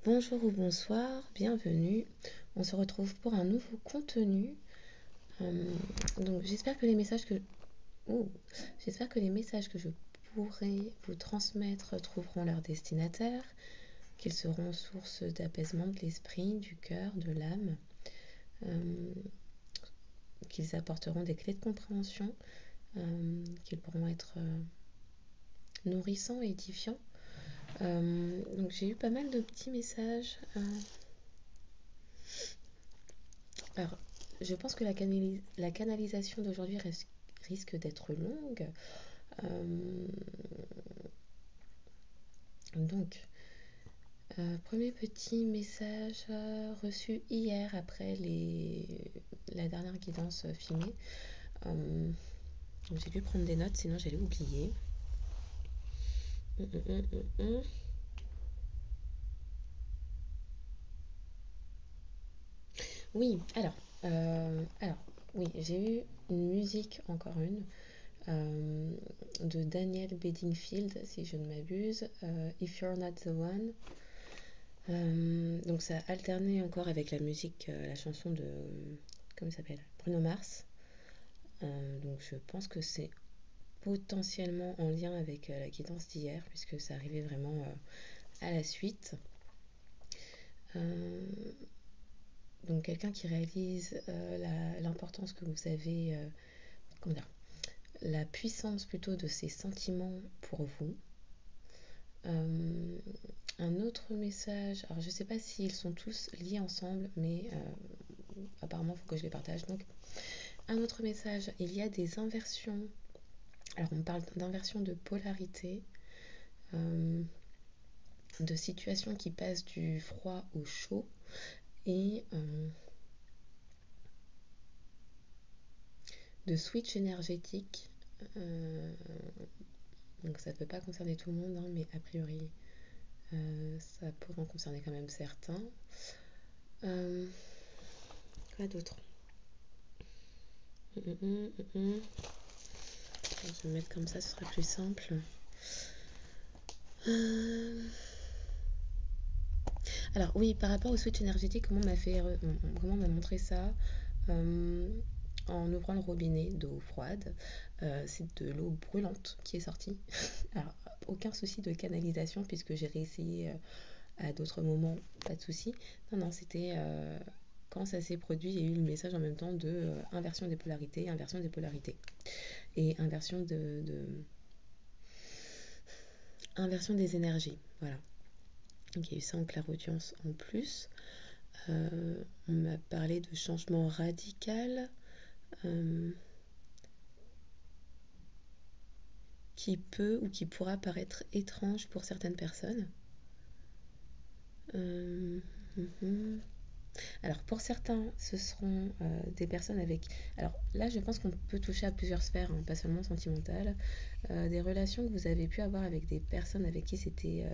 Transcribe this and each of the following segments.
Bonjour ou bonsoir, bienvenue. On se retrouve pour un nouveau contenu. Donc j'espère que les messages j'espère que les messages que je pourrai vous transmettre trouveront leur destinataire, qu'ils seront source d'apaisement de l'esprit, du cœur, de l'âme, qu'ils apporteront des clés de compréhension, qu'ils pourront être nourrissants et édifiants. Donc j'ai eu pas mal de petits messages. Alors, je pense que la canalisation d'aujourd'hui risque d'être longue. Donc, premier petit message reçu hier après la dernière guidance filmée. J'ai dû prendre des notes, sinon j'allais oublier. Oui, oui, j'ai eu une musique, encore une, de Daniel Bedingfield, si je ne m'abuse, If You're Not the One. Donc ça a alterné encore avec la musique, la chanson de, comment ça s'appelle, Bruno Mars. Donc je pense que c'est potentiellement en lien avec la guidance d'hier, puisque ça arrivait vraiment à la suite. Donc quelqu'un qui réalise l'importance que vous avez, comment dire, la puissance plutôt de ses sentiments pour vous. Un autre message, alors je ne sais pas s'ils sont tous liés ensemble, mais apparemment il faut que je les partage. Donc un autre message, il y a des inversions. Alors on parle d'inversion de polarité, de situations qui passent du froid au chaud, et de switch énergétique. Donc ça ne peut pas concerner tout le monde, hein, mais a priori ça pourrait en concerner quand même certains. Quoi d'autre? Je vais me mettre comme ça, ce sera plus simple. Alors oui, par rapport au switch énergétique, comment m'a montré ça en ouvrant le robinet d'eau froide. C'est de l'eau brûlante qui est sortie. Alors, aucun souci de canalisation puisque j'ai réessayé à d'autres moments, pas de souci. Non, c'était quand ça s'est produit, il y a eu le message en même temps de inversion des polarités, et inversion des énergies. Voilà. Donc il y a eu ça en clairaudience en plus. On m'a parlé de changement radical qui peut ou qui pourra paraître étrange pour certaines personnes. Alors pour certains, ce seront des personnes avec... Alors là, je pense qu'on peut toucher à plusieurs sphères, hein, pas seulement sentimentales. Des relations que vous avez pu avoir avec des personnes avec qui c'était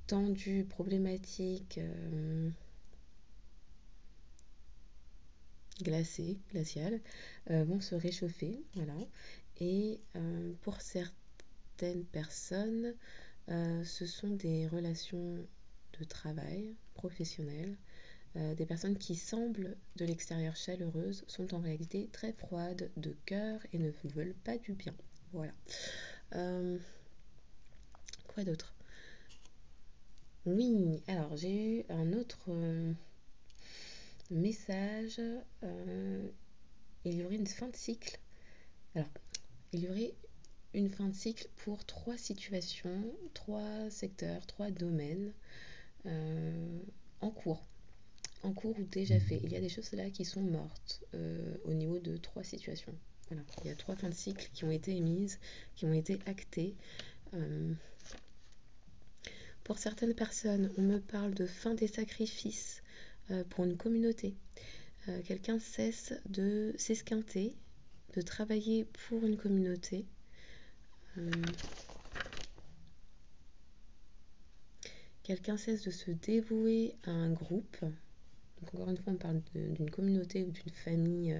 tendu, problématique, glacial, vont se réchauffer, voilà. Et pour certaines personnes, ce sont des relations de travail professionnelles. Des personnes qui semblent de l'extérieur chaleureuses sont en réalité très froides de cœur et ne vous veulent pas du bien. Voilà. Quoi d'autre? Oui, alors j'ai eu un autre message. Il y aurait une fin de cycle. Alors, il y aurait une fin de cycle pour 3 situations, 3 secteurs, 3 domaines en cours ou déjà fait. Il y a des choses là qui sont mortes au niveau de 3 situations. Voilà. Il y a 3 fins de cycle qui ont été émises, qui ont été actées. Pour certaines personnes, on me parle de fin des sacrifices pour une communauté. Quelqu'un cesse de s'esquinter, de travailler pour une communauté. Quelqu'un cesse de se dévouer à un groupe. Donc encore une fois, on parle d'une communauté ou d'une famille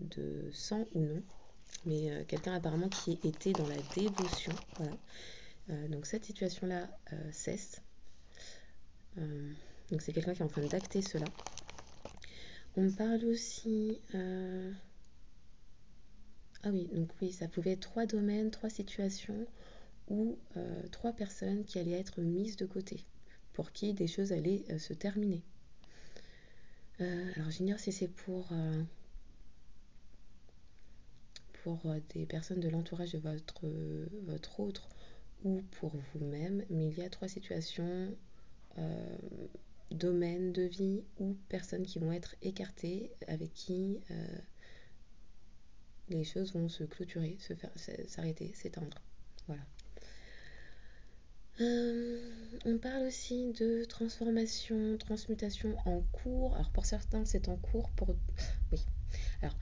de sang ou non. Mais quelqu'un apparemment qui était dans la dévotion. Voilà. Donc cette situation-là cesse. Donc c'est quelqu'un qui est en train d'acter cela. On me parle aussi... Ah oui, donc oui, ça pouvait être 3 domaines, 3 situations ou 3 personnes qui allaient être mises de côté, pour qui des choses allaient se terminer. Alors j'ignore si c'est pour des personnes de l'entourage de votre autre ou pour vous-même, mais il y a 3 situations, domaines de vie ou personnes qui vont être écartées, avec qui les choses vont se clôturer, s'arrêter, s'éteindre. Voilà. On parle aussi de transformation, transmutation en cours. Alors pour certains c'est en cours, oui. Alors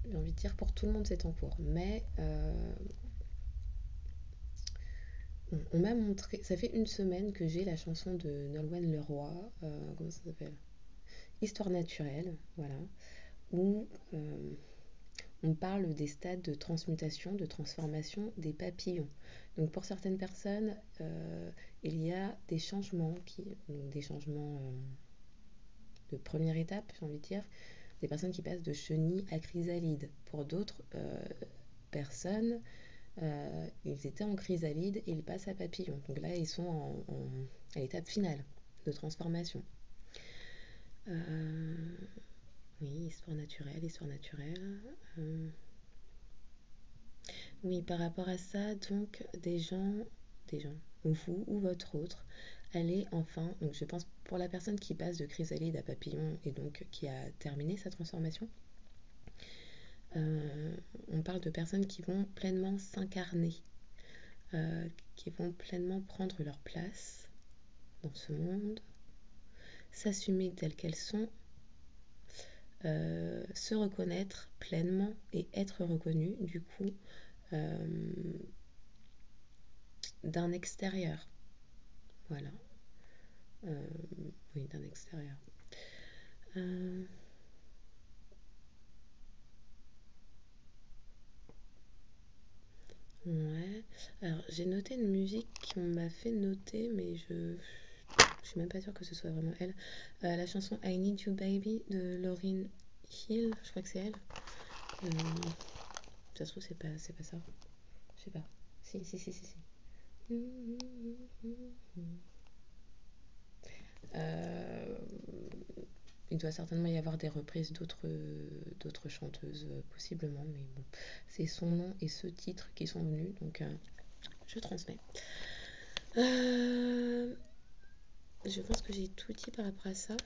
j'ai envie de dire pour tout le monde c'est en cours, mais on m'a montré, ça fait une semaine que j'ai la chanson de Nolwenn Leroy, comment ça s'appelle, Histoire naturelle, voilà, où on parle des stades de transmutation, de transformation des papillons. Donc pour certaines personnes, il y a des changements, de première étape, j'ai envie de dire, des personnes qui passent de chenille à chrysalide. Pour d'autres personnes, ils étaient en chrysalide et ils passent à papillon. Donc là, ils sont à l'étape finale de transformation. Oui, histoire naturelle, histoire naturelle. Oui, par rapport à ça, donc des gens, vous ou votre autre, allez enfin, donc je pense pour la personne qui passe de chrysalide à papillon et donc qui a terminé sa transformation, on parle de personnes qui vont pleinement s'incarner, qui vont pleinement prendre leur place dans ce monde, s'assumer telles qu'elles sont, se reconnaître pleinement et être reconnues du coup d'un extérieur. Voilà. Oui, d'un extérieur. Ouais. Alors, j'ai noté une musique qu'on m'a fait noter, mais je suis même pas sûre que ce soit vraiment elle. La chanson I Need You Baby de Lauryn Hill, je crois que c'est elle. Ça se trouve, c'est pas ça. Je sais pas. Si. Il doit certainement y avoir des reprises d'autres chanteuses, possiblement, mais bon, c'est son nom et ce titre qui sont venus, donc je transmets. Je pense que j'ai tout dit par rapport à ça.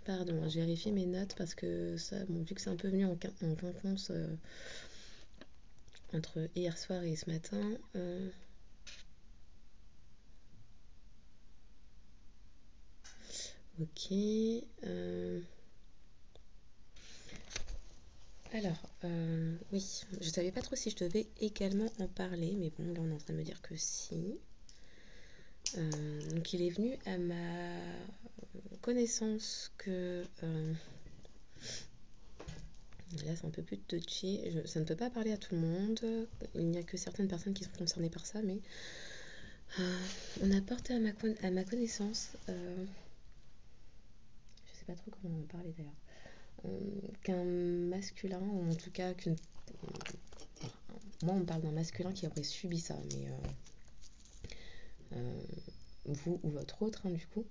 Pardon, je vérifie mes notes parce que ça, bon, vu que c'est un peu venu en quinconce entre hier soir et ce matin. Ok. Alors, oui, je savais pas trop si je devais également en parler, mais bon, là on est en train de me dire que si. Donc il est venu à ma connaissance que... là c'est un peu plus touchy, ça ne peut pas parler à tout le monde, il n'y a que certaines personnes qui sont concernées par ça, mais on a porté à ma connaissance, je sais pas trop comment en parler d'ailleurs, qu'un masculin, ou en tout cas qu'une... Moi on parle d'un masculin qui aurait subi ça, mais vous ou votre autre, hein, du coup,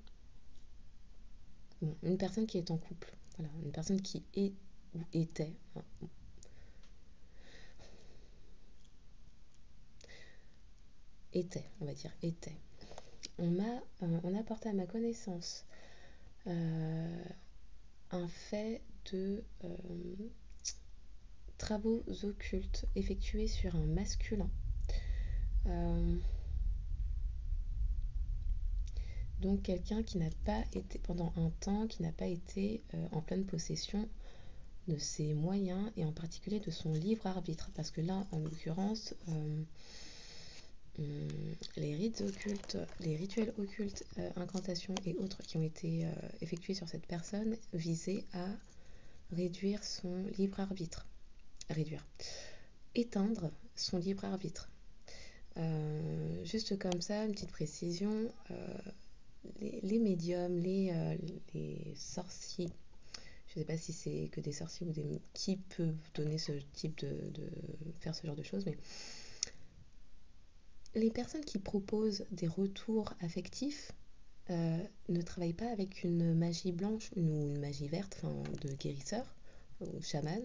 bon, une personne qui est en couple, voilà, une personne qui est ou était, on va dire était. On a porté à ma connaissance un fait de travaux occultes effectués sur un masculin. Donc quelqu'un qui n'a pas été, pendant un temps, qui n'a pas été en pleine possession de ses moyens et en particulier de son libre arbitre. Parce que là, en l'occurrence, les rites occultes, les rituels occultes, incantations et autres qui ont été effectués sur cette personne visaient à réduire son libre arbitre. Réduire. Éteindre son libre arbitre. Juste comme ça, une petite précision, les médiums, les sorciers, je ne sais pas si c'est que des sorciers ou qui peuvent donner ce type de faire ce genre de choses, mais les personnes qui proposent des retours affectifs ne travaillent pas avec une magie blanche ou une magie verte, enfin de guérisseur ou chaman.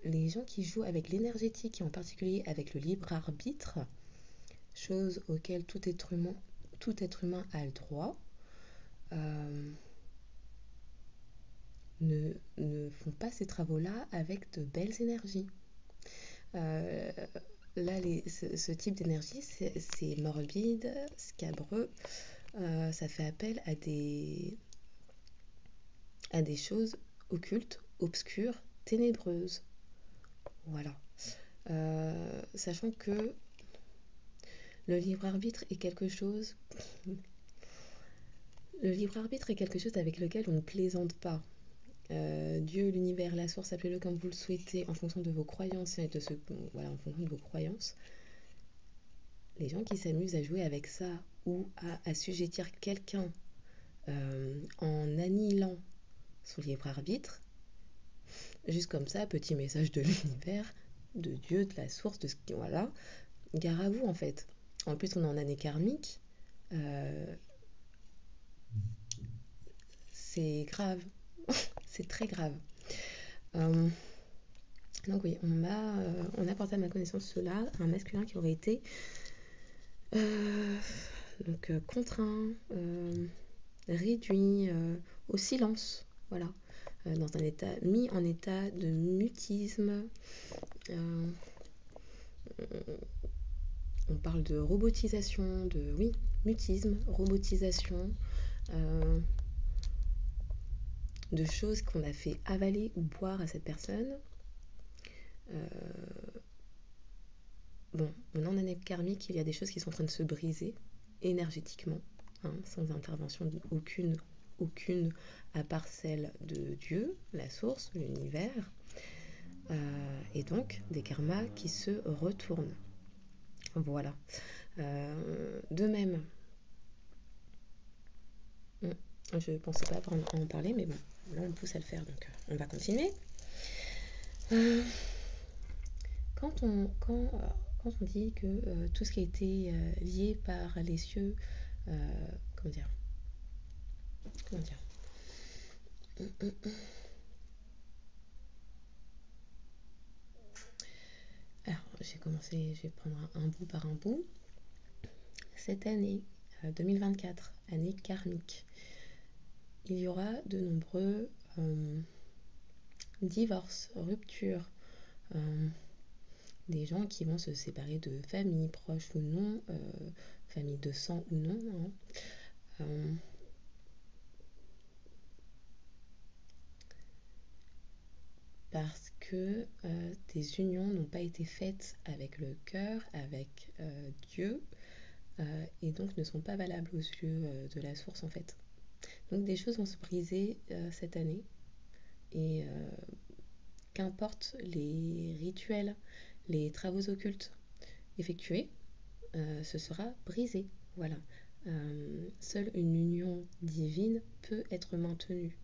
Les gens qui jouent avec l'énergétique et en particulier avec le libre arbitre, chose auquel tout être humain a le droit, ne font pas ces travaux-là avec de belles énergies. Là, ce type d'énergie, c'est morbide, scabreux, ça fait appel à des choses occultes, obscures, ténébreuses. Voilà. Sachant que le libre arbitre est quelque chose... Le libre arbitre est quelque chose avec lequel on ne plaisante pas. Dieu, l'univers, la source, appelez-le comme vous le souhaitez, en fonction de vos croyances et en fonction de vos croyances. Les gens qui s'amusent à jouer avec ça ou à assujettir quelqu'un en annihilant son libre arbitre, juste comme ça, petit message de l'univers, de Dieu, de la source, de ce qui... Voilà, gare à vous en fait. En plus, on est en année karmique. C'est grave. C'est très grave. Donc oui, on a porté à ma connaissance cela, un masculin qui aurait été contraint, réduit au silence, voilà, dans un état, mis en état de mutisme. On parle de robotisation, mutisme, robotisation, de choses qu'on a fait avaler ou boire à cette personne. Bon, on est en année karmique, il y a des choses qui sont en train de se briser énergétiquement, sans intervention aucune à part celle de Dieu, la source, l'univers, et donc des karmas qui se retournent. Voilà. De même, je ne pensais pas en parler, mais bon, là on me pousse à le faire, donc on va continuer. Quand on dit que tout ce qui a été lié par les cieux, comment dire Alors, je vais prendre un bout par un bout. Cette année 2024, année karmique, il y aura de nombreux divorces, ruptures, des gens qui vont se séparer de familles proches ou non, famille de sang ou non, parce que des unions n'ont pas été faites avec le cœur, avec Dieu, et donc ne sont pas valables aux yeux de la source en fait. Donc des choses vont se briser cette année, et qu'importe les rituels, les travaux occultes effectués, ce sera brisé. Voilà. Seule une union divine peut être maintenue.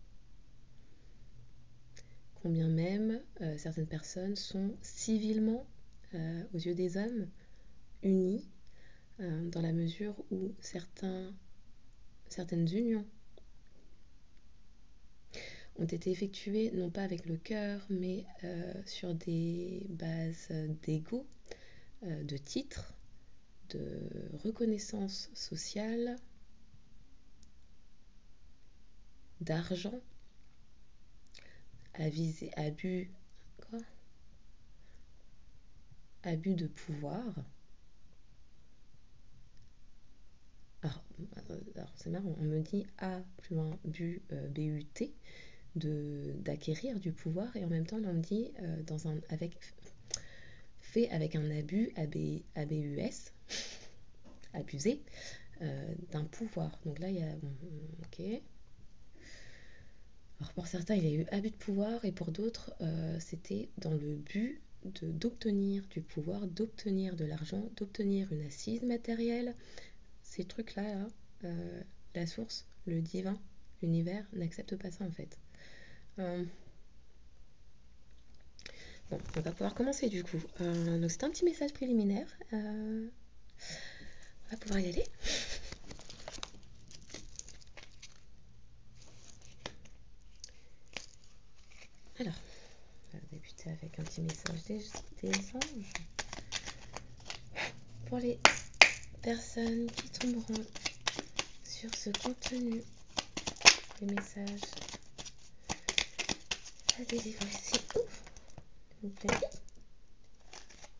Combien même certaines personnes sont civilement, aux yeux des hommes, unies, dans la mesure où certaines unions ont été effectuées non pas avec le cœur, mais sur des bases d'ego, de titres, de reconnaissance sociale, d'argent, abus de pouvoir. Alors c'est marrant, on me dit A plus loin B-U-T, d'acquérir du pouvoir, et en même temps on me dit fait avec un abus, ABUS, abusé d'un pouvoir. Donc là, il y a... ok. Alors pour certains, il y a eu abus de pouvoir et pour d'autres, c'était dans le but d'obtenir du pouvoir, d'obtenir de l'argent, d'obtenir une assise matérielle. Ces trucs-là, là, la source, le divin, l'univers n'accepte pas ça en fait. Bon, on va pouvoir commencer du coup. Donc c'est un petit message préliminaire. On va pouvoir y aller. Alors, on va débuter avec un petit message des anges. Pour les personnes qui tomberont sur ce contenu, les messages à délivrer ici. S'il vous plaît.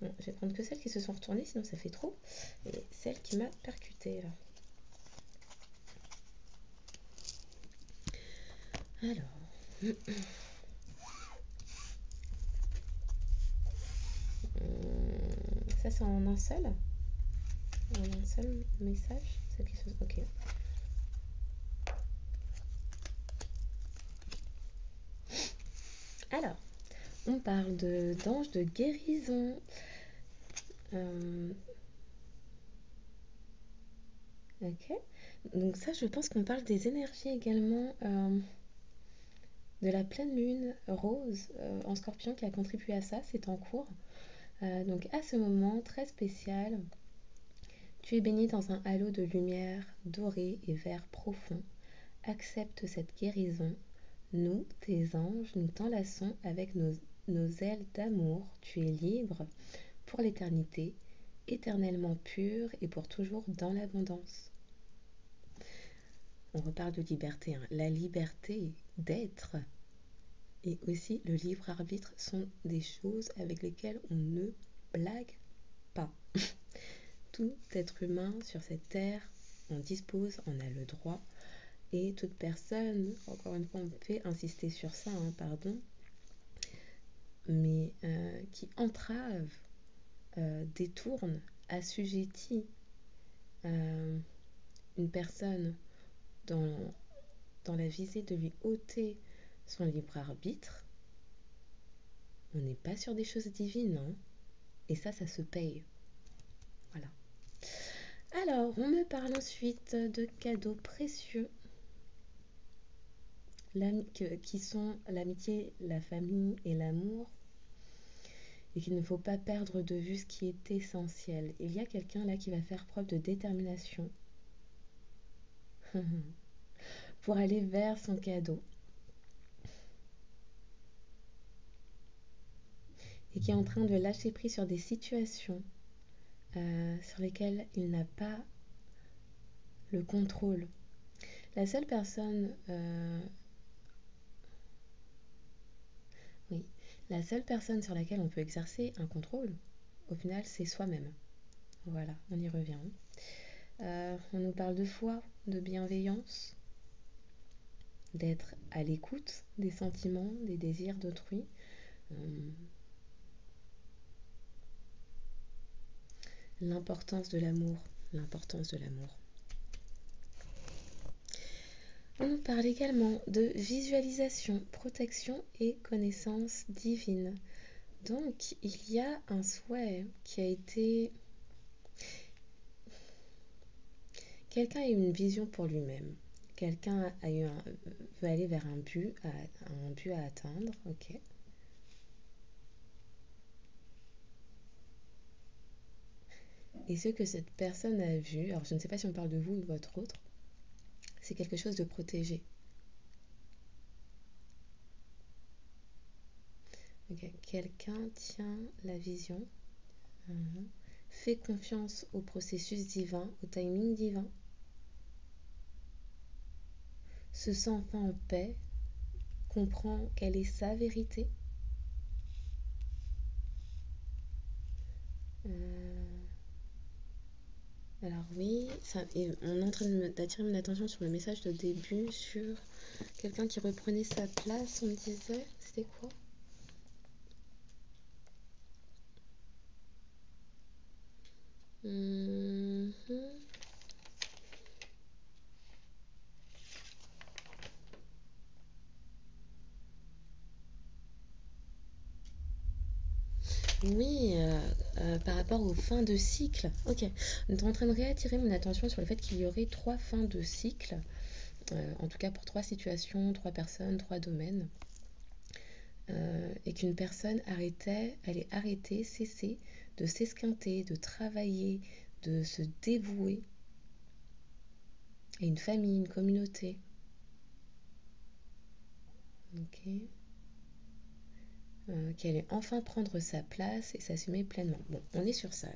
Bon, je vais prendre que celles qui se sont retournées, sinon ça fait trop. Et celle qui m'a percutée là. Alors. Ça c'est en un seul message. Ok. Alors, on parle d'ange de guérison. Ok. Donc ça, je pense qu'on parle des énergies également de la pleine lune rose en scorpion qui a contribué à ça. C'est en cours. Donc à ce moment très spécial, tu es baigné dans un halo de lumière dorée et vert profond. Accepte cette guérison. Nous, tes anges, nous t'enlaçons avec nos ailes d'amour. Tu es libre pour l'éternité, éternellement pur et pour toujours dans l'abondance. On reparle de liberté. La liberté d'être et aussi le libre arbitre sont des choses avec lesquelles on ne blague pas. Tout être humain sur cette terre en dispose, en a le droit. Et toute personne, encore une fois, on fait insister sur ça, pardon, mais qui entrave, détourne, assujettit une personne dans la visée de lui ôter son libre arbitre, on n'est pas sur des choses divines, et ça se paye. Voilà. Alors, on me parle ensuite de cadeaux précieux qui sont l'amitié, la famille et l'amour, et qu'il ne faut pas perdre de vue ce qui est essentiel. Il y a quelqu'un là qui va faire preuve de détermination pour aller vers son cadeau et qui est en train de lâcher prise sur des situations sur lesquelles il n'a pas le contrôle. La seule personne la seule personne sur laquelle on peut exercer un contrôle, au final, c'est soi-même. Voilà, on y revient. On nous parle de foi, de bienveillance, d'être à l'écoute des sentiments, des désirs d'autrui. L'importance de l'amour. On nous parle également de visualisation, protection et connaissance divine. Donc, il y a un souhait qui a été... Quelqu'un a eu une vision pour lui-même. Quelqu'un veut aller vers un but à atteindre. Ok. Et ce que cette personne a vu, alors je ne sais pas si on parle de vous ou de votre autre, c'est quelque chose de protégé. Okay. Quelqu'un tient la vision, fait confiance au processus divin, au timing divin, se sent enfin en paix, comprend quelle est sa vérité. Alors oui, on est en train d'attirer mon attention sur le message de début sur quelqu'un qui reprenait sa place, on me disait, c'était quoi ? Oui, par rapport aux fins de cycle. Ok. On est en train de réattirer mon attention sur le fait qu'il y aurait 3 fins de cycle, en tout cas pour 3 situations, 3 personnes, 3 domaines, et qu'une personne allait arrêter, cesser de s'esquinter, de travailler, de se dévouer à une famille, une communauté. Ok. Qu'elle allait enfin prendre sa place et s'assumer pleinement. Bon, on est sur ça là.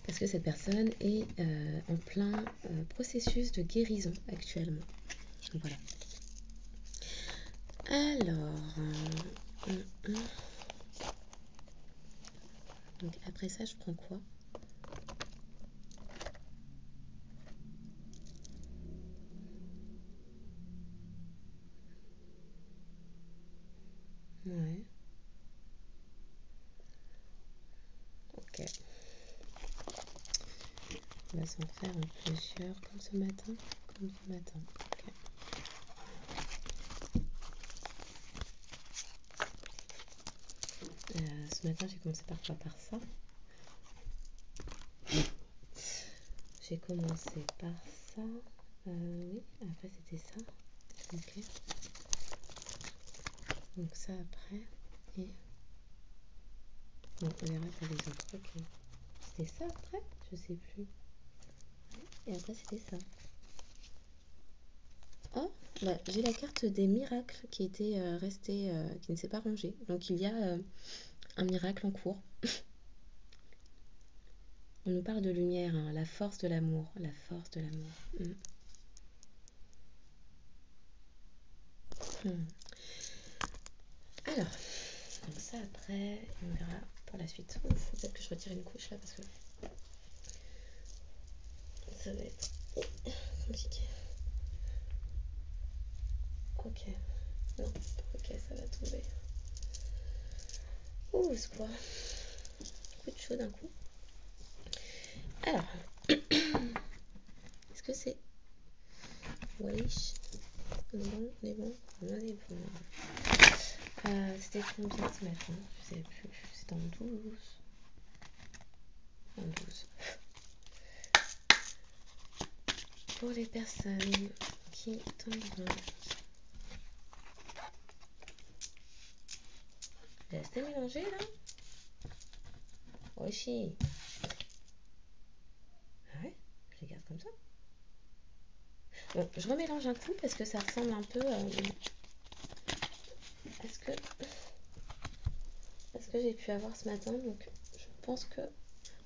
Parce que cette personne est en plein processus de guérison actuellement. Voilà. Alors, donc après ça, je prends quoi? Ouais, ok. On va s'en faire en plusieurs, comme ce matin. Comme ce matin. Ok. Ce matin, j'ai commencé par quoi? Par ça. J'ai commencé par ça. Oui, après c'était ça. Ok. Donc ça après. Et bon, on verra pour les autres. Ok. C'était ça après? Je sais plus. Et après c'était ça. Oh, bah, j'ai la carte des miracles qui était restée, qui ne s'est pas rangée. Donc il y a un miracle en cours. On nous parle de lumière, hein, la force de l'amour. La force de l'amour. Alors, donc ça après, on verra pour la suite. Ouf, peut-être que je retire une couche là parce que ça va être compliqué. Ok. Non, ok, ça va tomber. Ouh, c'est quoi? Coup de chaud d'un coup. Alors, est-ce que c'est Wesh? On est bon, on est bon, on est bon. C'était combien ce matin? Je sais plus. C'était en 12. En 12. Pour les personnes qui tomberont. Restez mélangé là? Weshi. Ah ouais? Je les garde comme ça. Bon, je remélange un coup parce que ça ressemble un peu à ce que j'ai pu avoir ce matin. Donc je pense que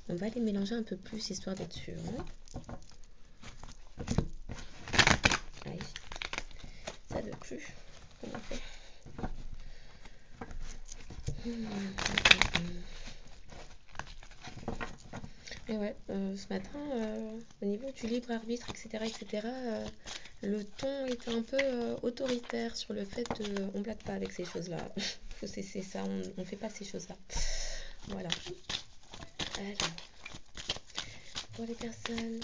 on va les mélanger un peu plus histoire d'être sûr. Hein. Aïe, ça veut plus. Comment on fait? Et ouais, ce matin, au niveau du libre arbitre, etc., le ton était un peu autoritaire sur le fait de... On blague pas avec ces choses-là. C'est ça, on fait pas ces choses-là. Voilà. Alors, pour les personnes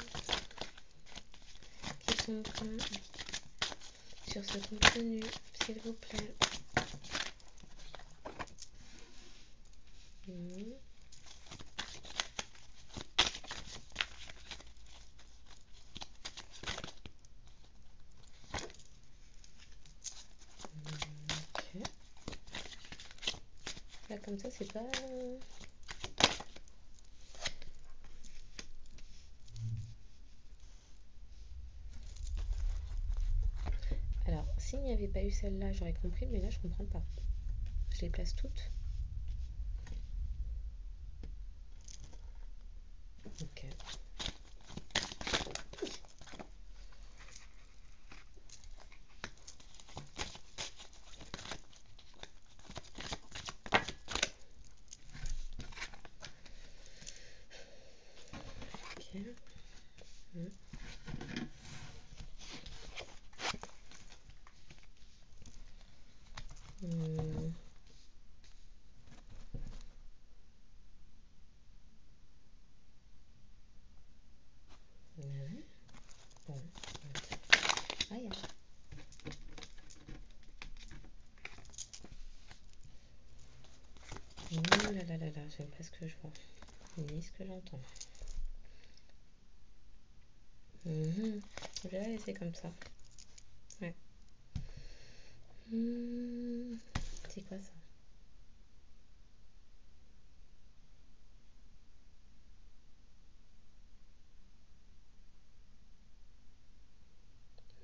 qui sont sur ce contenu, s'il vous plaît. Ok. Là, comme ça, c'est pas... Alors, s'il n'y avait pas eu celle-là, j'aurais compris, mais là, je comprends pas. Je les place toutes. Ok. Ok. Bon. Aïe. là là là, j'aime pas ce que je vois, ni ce que j'entends. Je vais la laisser comme ça. Ouais. C'est quoi ça?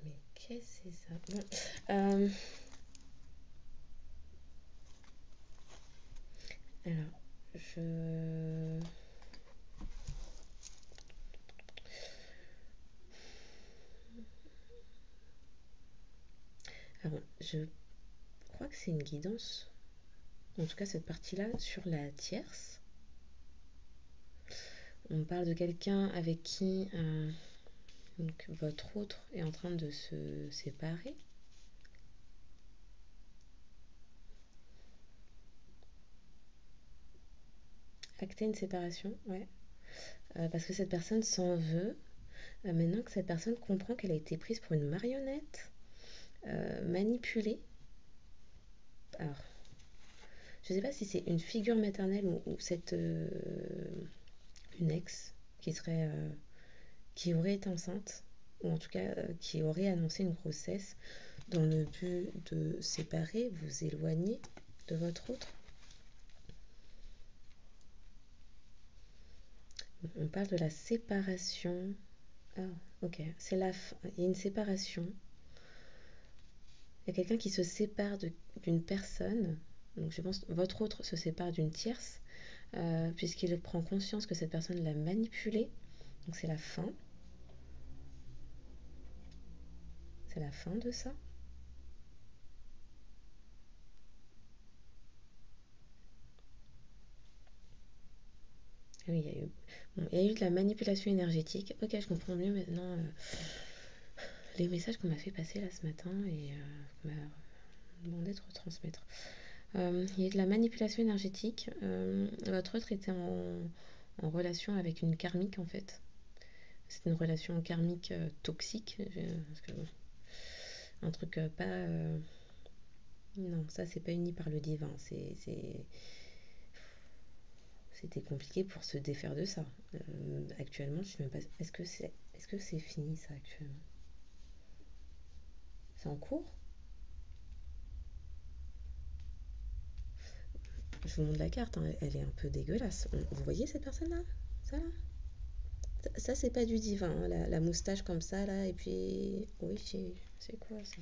Mais qu'est-ce que c'est ça? Bon, alors, je... Alors, je crois que c'est une guidance. En tout cas, cette partie-là, sur la tierce. On parle de quelqu'un avec qui donc, votre autre est en train de se séparer. Acter une séparation, ouais. Parce que cette personne s'en veut. Maintenant que cette personne comprend qu'elle a été prise pour une marionnette, manipulée. Alors, je ne sais pas si c'est une figure maternelle ou cette une ex qui serait qui aurait été enceinte, ou en tout cas qui aurait annoncé une grossesse dans le but de séparer, vous éloigner de votre autre. On parle de la séparation. Ah, ok. C'est il y a une séparation. Il y a quelqu'un qui se sépare d'une personne. Donc je pense que votre autre se sépare d'une tierce, puisqu'il prend conscience que cette personne l'a manipulé. Donc c'est la fin. C'est la fin de ça. Ah oui, il y a eu de la manipulation énergétique. Ok, je comprends mieux maintenant les messages qu'on m'a fait passer là ce matin et qu'on m'a demandé de retransmettre. Il y a eu de la manipulation énergétique. Votre autre était en relation avec une karmique en fait. C'est une relation karmique toxique. Parce que, un truc pas. Non, ça c'est pas uni par le divin. C'était compliqué pour se défaire de ça. Actuellement, je sais même pas. Est-ce que c'est fini ça actuellement? C'est en cours? Je vous montre la carte, hein, elle est un peu dégueulasse. Vous voyez cette personne-là? Ça là? Ça, c'est pas du divin, hein, la moustache comme ça là, et puis. Oui, c'est quoi ça?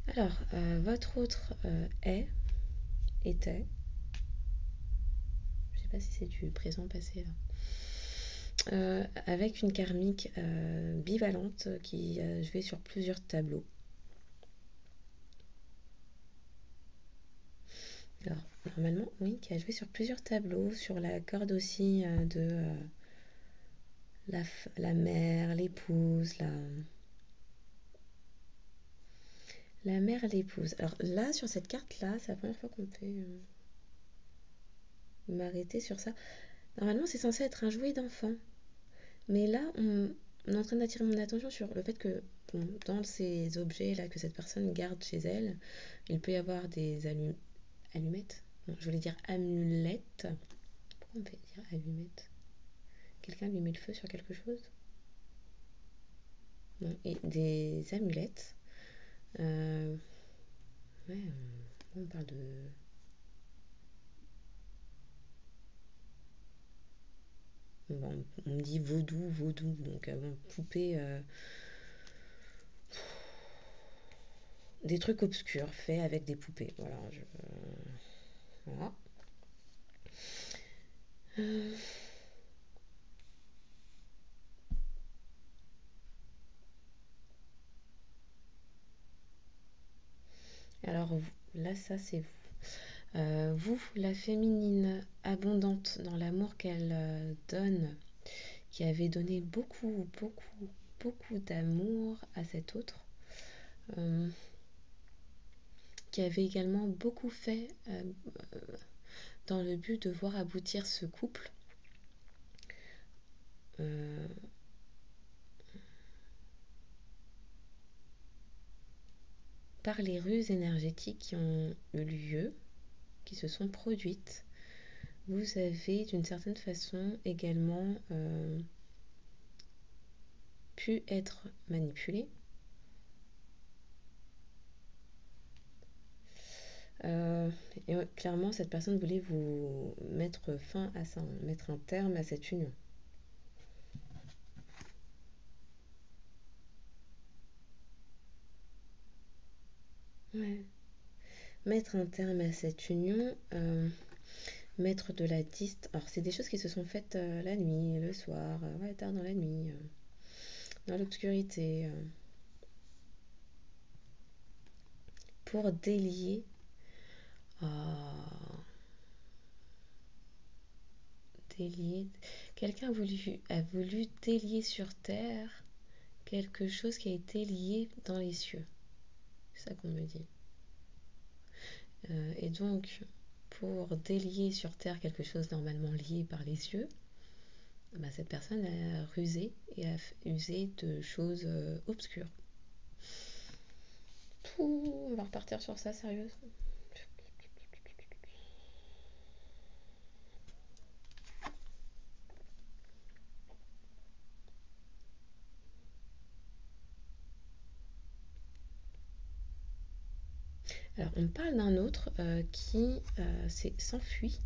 Alors, votre autre était. Je sais pas si c'est du présent passé là. Avec une karmique bivalente qui a joué sur plusieurs tableaux. Alors, normalement, oui, qui a joué sur plusieurs tableaux, sur la corde aussi de la mère, l'épouse, la mère, l'épouse. Alors là, sur cette carte-là, c'est la première fois qu'on fait m'arrêter sur ça. Normalement, c'est censé être un jouet d'enfant. Mais là, on est en train d'attirer mon attention sur le fait que bon, dans ces objets-là que cette personne garde chez elle, il peut y avoir des allumettes. Non, je voulais dire amulettes. Pourquoi on me fait dire allumettes? Quelqu'un lui met le feu sur quelque chose? Non, et des amulettes. Euh, ouais, on parle de. Bon, on me dit vaudou, vaudou. Donc, bon, poupée. Des trucs obscurs faits avec des poupées. Voilà. Voilà. Alors, là, ça, c'est vous. Vous, la féminine abondante dans l'amour qu'elle donne, qui avait donné beaucoup, beaucoup, beaucoup d'amour à cet autre, euh, qui avait également beaucoup fait dans le but de voir aboutir ce couple. Euh, par les ruses énergétiques qui ont eu lieu, qui se sont produites, vous avez d'une certaine façon également pu être manipulé. Et clairement, cette personne voulait vous mettre fin à ça, mettre un terme à cette union. Ouais. Mettre un terme à cette union, mettre de la distance. Alors, c'est des choses qui se sont faites la nuit, le soir, ouais, tard dans la nuit, dans l'obscurité, pour délier. Ah, délier. Quelqu'un a voulu délier sur Terre quelque chose qui a été lié dans les cieux. C'est ça qu'on me dit. Et donc, pour délier sur Terre quelque chose normalement lié par les cieux, bah, cette personne a rusé et a usé de choses obscures. Pouh, on va repartir sur ça, sérieuse. Alors, on parle d'un autre qui s'est s'enfuit.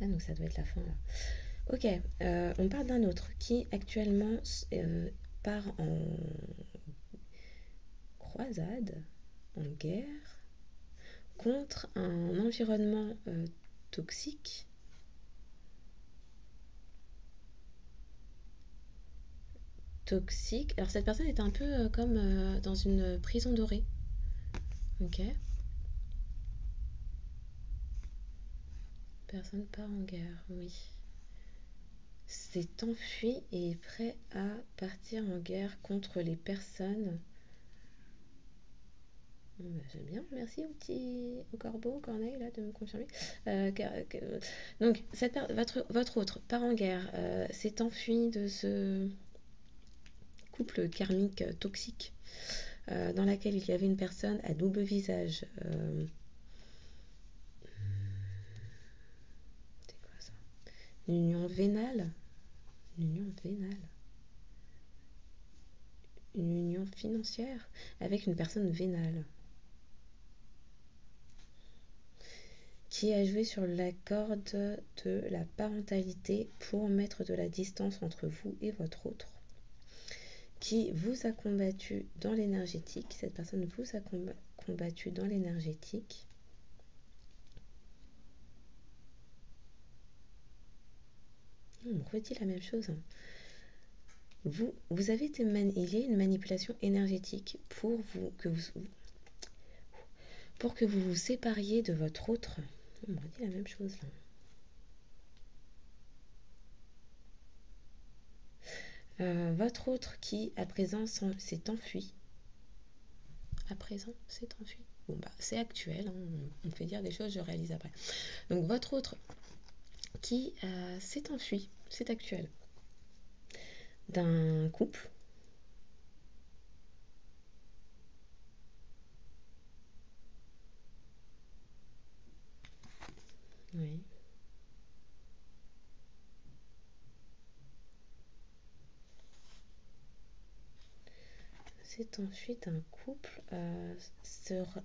Ah non, ça doit être la fin là. Ok, on parle d'un autre qui actuellement part en croisade, en guerre, contre un environnement toxique. Toxique. Alors cette personne est un peu comme dans une prison dorée. Ok. Personne part en guerre, oui. S'est enfui et est prêt à partir en guerre contre les personnes. J'aime bien, merci au corbeau, au corneille là, de me confirmer. Donc, votre autre part en guerre, s'est enfui de ce couple karmique toxique dans laquelle il y avait une personne à double visage. C'est quoi ça? Une union vénale. Une union vénale. Une union financière avec une personne vénale. Qui a joué sur la corde de la parentalité pour mettre de la distance entre vous et votre autre. Qui vous a combattu dans l'énergétique. Cette personne vous a combattu dans l'énergétique. On redit la même chose. Vous avez été il y a une manipulation énergétique pour que vous vous sépariez de votre autre. On redit la même chose là. Votre autre qui à présent s'est enfui. À présent s'est enfui. Bon bah c'est actuel, hein. On me fait dire des choses, je réalise après. Donc votre autre qui s'est enfui, c'est actuel, d'un couple. Oui. S'est enfui d'un couple,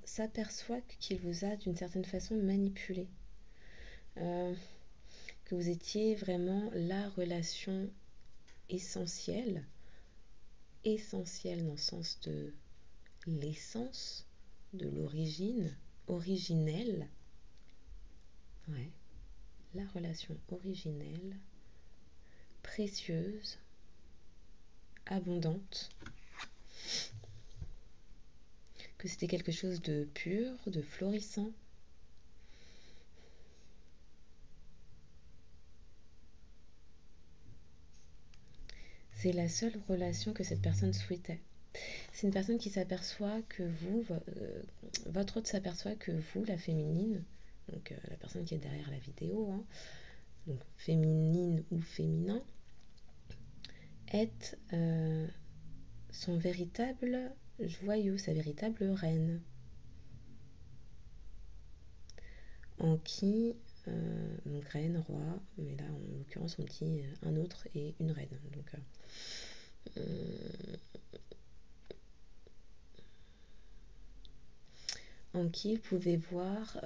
s'aperçoit qu'il vous a d'une certaine façon manipulé. Que vous étiez vraiment la relation essentielle. Essentielle dans le sens de l'essence, de l'origine, originelle. Ouais. La relation originelle, précieuse, abondante, que c'était quelque chose de pur, de florissant. C'est la seule relation que cette personne souhaitait. C'est une personne qui s'aperçoit que votre autre s'aperçoit que vous, la féminine, donc la personne qui est derrière la vidéo, hein, donc féminine ou féminin, est son véritable joyau, sa véritable reine. en qui, donc reine, roi, mais là en l'occurrence on dit un autre et une reine. Donc, en qui vous pouvez voir,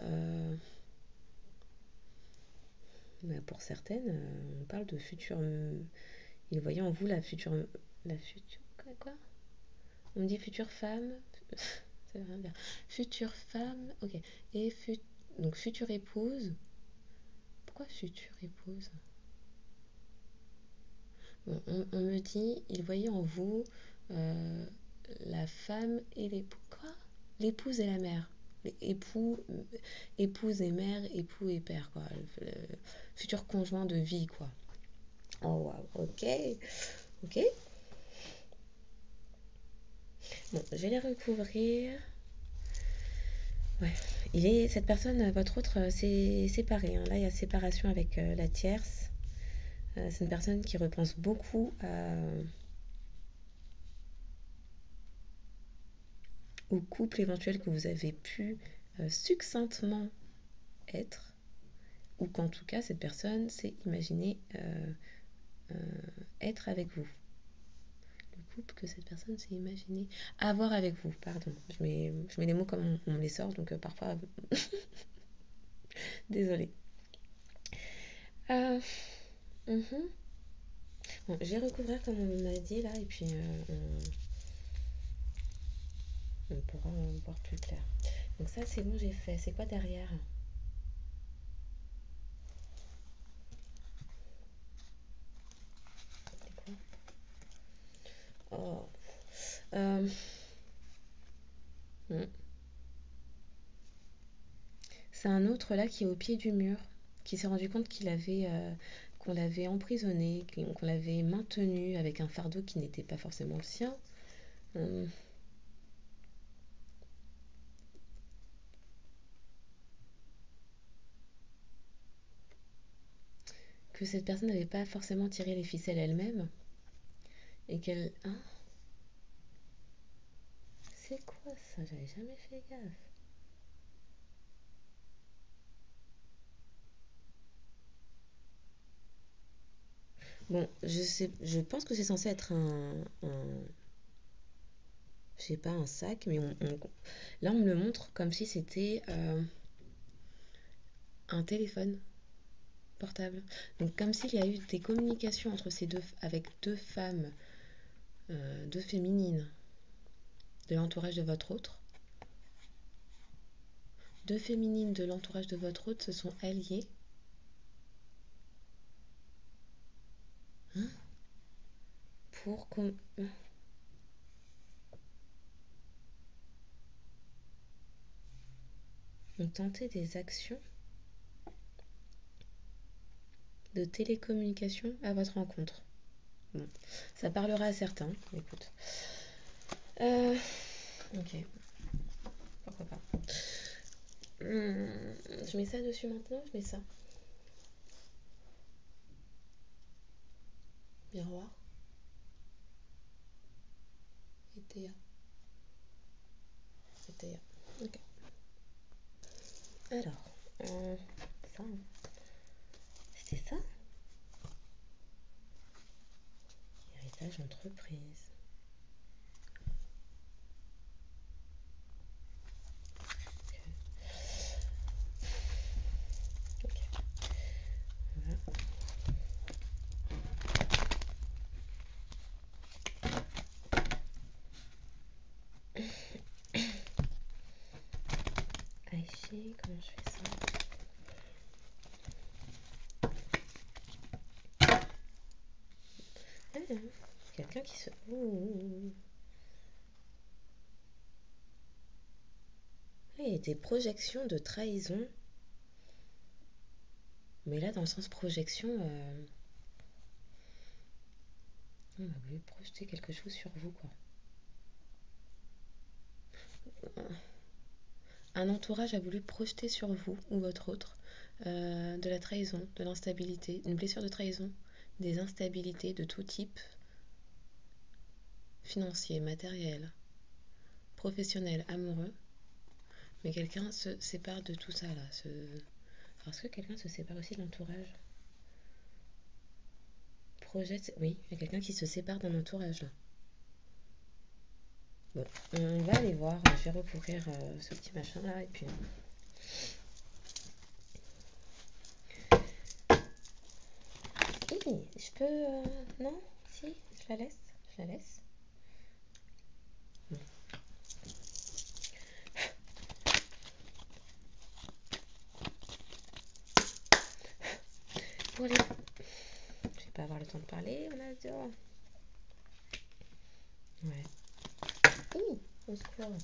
pour certaines, on parle de future. Il voyait en vous la future, quoi? On dit future femme, ça veut rien dire. Future femme, ok. Et donc future épouse. Pourquoi future épouse? Bon, on me dit, il voyait en vous euh, la femme et l'époux. Quoi? L'épouse et la mère. Époux, épouse et mère, époux et père, quoi. Le futur conjoint de vie, quoi. Oh, wow, ok. Ok. Bon, je vais les recouvrir. Ouais. Cette personne, votre autre, c'est séparé, hein. Là, il y a séparation avec la tierce. C'est une personne qui repense beaucoup au couple éventuel que vous avez pu succinctement être, ou qu'en tout cas, cette personne s'est imaginée être avec vous. Le couple que cette personne s'est imaginé avoir avec vous, pardon. Je mets les mots comme on me les sort, donc parfois, désolée. Mhm. Bon, je vais recouvrir comme on m'a dit là, et puis on pourra voir plus clair. Donc ça, c'est bon, j'ai fait. C'est quoi derrière? C'est quoi? Oh. Euh, hmm. C'est un autre là qui est au pied du mur, qui s'est rendu compte qu'on l'avait emprisonné, qu'on l'avait maintenu avec un fardeau qui n'était pas forcément le sien. Hum, que cette personne n'avait pas forcément tiré les ficelles elle-même et qu'elle. Hein? C'est quoi ça? J'avais jamais fait gaffe. Bon, je pense que c'est censé être je sais pas, un sac, mais là on me le montre comme si c'était un téléphone portable. Donc comme s'il y a eu des communications entre avec deux femmes, deux féminines de l'entourage de votre autre. Deux féminines de l'entourage de votre autre se sont alliées. Hein, pour ont tenté des actions de télécommunication à votre rencontre. Bon, ça parlera à certains, écoute. Ok, pourquoi pas. Je mets ça dessus maintenant, je mets ça. Miroir et Théa. C'est Théa. Ok. Alors, ça, hein. C'était ça? Héritage entreprise. Ok. Voilà. Aïché, comment je fais ça? Ah, quelqu'un qui se. Ouh. Ah, il y a des projections de trahison. Mais là, dans le sens projection, on a voulu projeter quelque chose sur vous, quoi. Un entourage a voulu projeter sur vous ou votre autre de la trahison, de l'instabilité, une blessure de trahison, des instabilités de tout type, financier, matériel, professionnel, amoureux. Mais quelqu'un se sépare de tout ça là. Est-ce que quelqu'un se sépare aussi de l'entourage? Projette... Oui, il y a quelqu'un qui se sépare d'un entourage là. Bon, on va aller voir. Je vais recouvrir ce petit machin là et puis... Je peux... Non? Si? Je la laisse? Je la laisse? Pour les... Je vais pas avoir le temps de parler, on a dit... Ouais. Au secours.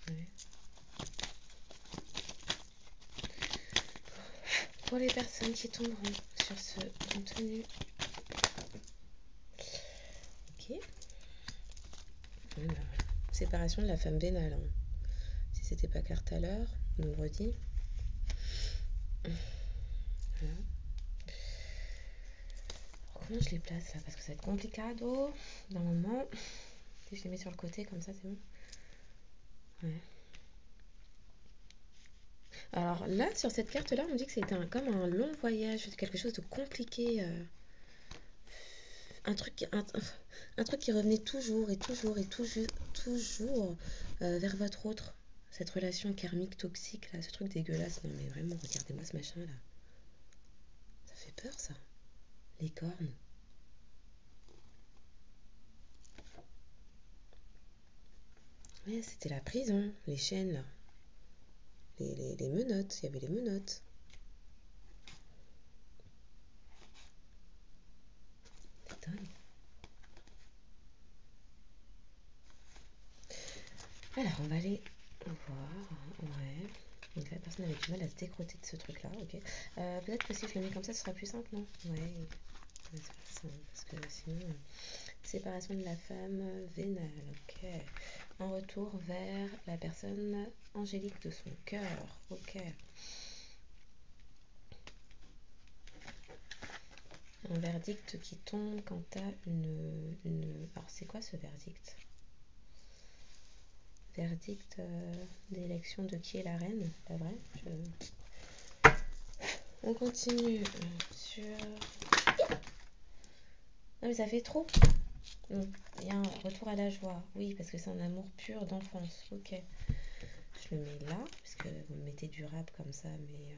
Ouais. Pour les personnes qui tomberont sur ce contenu. Ok. Voilà. Séparation de la femme vénale. Hein. Si c'était pas clair tout à l'heure, on nous le redit. Voilà. Alors, comment je les place là? Parce que ça va être complicado. Normalement, si je les mets sur le côté comme ça, c'est bon. Ouais. Alors là, sur cette carte-là, on dit que c'était comme un long voyage, quelque chose de compliqué. Un truc qui revenait toujours et toujours et toujours vers votre autre. Cette relation karmique toxique, là, ce truc dégueulasse. Non mais vraiment, regardez-moi ce machin là. Ça fait peur ça. Les cornes. Ouais, c'était la prison, les chaînes là. Les menottes, il y avait les menottes. C'est dingue. Alors, on va aller voir. Ouais. Donc la personne avait du mal à se décrotter de ce truc-là, ok. Peut-être que si je le mets comme ça, ce sera plus simple, non? Ouais. Parce que sinon, séparation de la femme vénale, ok. En retour vers la personne angélique de son cœur, ok. Un verdict qui tombe quand t'as une... Alors c'est quoi ce verdict? Verdict d'élection de qui est la reine, pas vrai? On continue sur... Non mais ça fait trop. Il y a un retour à la joie, oui, parce que c'est un amour pur d'enfance, ok. Je le mets là, parce que vous me mettez du rap comme ça, mais...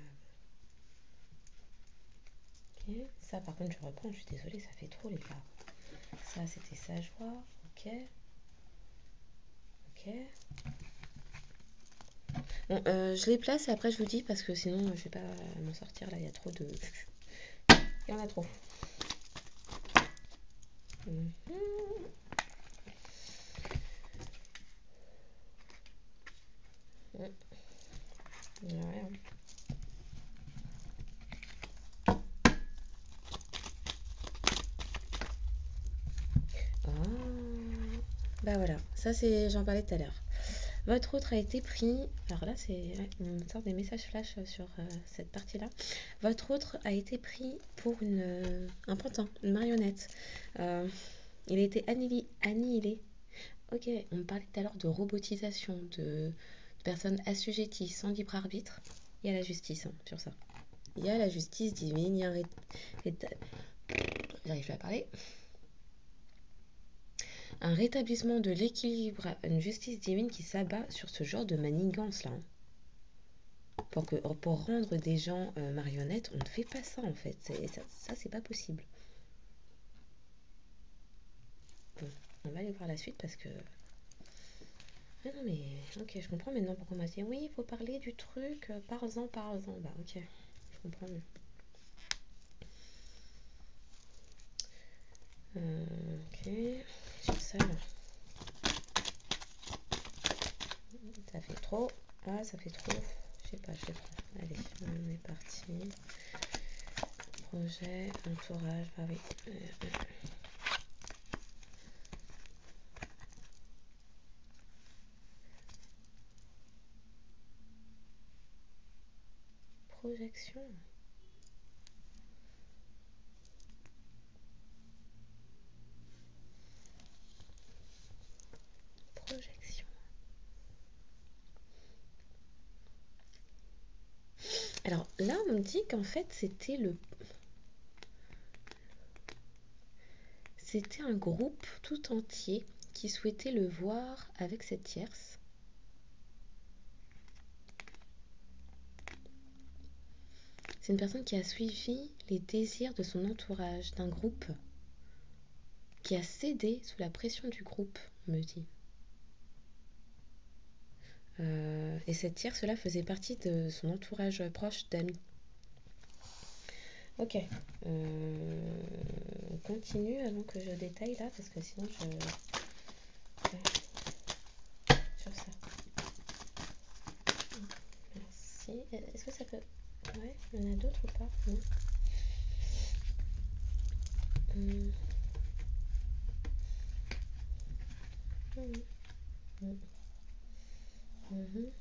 Ok, ça par contre je reprends, je suis désolée, ça fait trop les gars. Ça c'était sa joie, ok. Ok. Bon, je les place et après je vous dis parce que sinon je vais pas m'en sortir là, il y a trop de... Il y en a trop. Ouais. Oh. Bah voilà, ça c'est, j'en parlais tout à l'heure. Votre autre a été pris, alors là c'est une sorte des messages flash sur cette partie-là. Votre autre a été pris pour un pantin, une marionnette. Il a été annihilé. Ok, on me parlait tout à l'heure de robotisation, de personnes assujetties sans libre arbitre. Il y a la justice hein, sur ça. Il y a la justice divine, il y a j'arrive plus à parler. Un rétablissement de l'équilibre, une justice divine qui s'abat sur ce genre de manigance là. Pour rendre des gens marionnettes, on ne fait pas ça en fait. Ça c'est pas possible. Bon, on va aller voir la suite parce que... Ah non mais, ok, je comprends maintenant pourquoi on m'a dit oui, il faut parler du truc, parle-en. Bah ok, je comprends mieux. Ok, sur ça là. Ça fait trop. Ah, ça fait trop. Je sais pas. Allez, on est parti. Projet, entourage, bah oui. Projection. Projection. Alors là, on me dit qu'en fait, c'était un groupe tout entier qui souhaitait le voir avec cette tierce. C'est une personne qui a suivi les désirs de son entourage, d'un groupe, qui a cédé sous la pression du groupe, on me dit. Et cette tierce-là faisait partie de son entourage proche d'amis. Ok. On continue avant que je détaille là, parce que sinon je... Ouais, sur ça. Merci. Est-ce que ça peut... Ouais, il y en a d'autres ou pas? Non. Hum, hum, hum, mhm.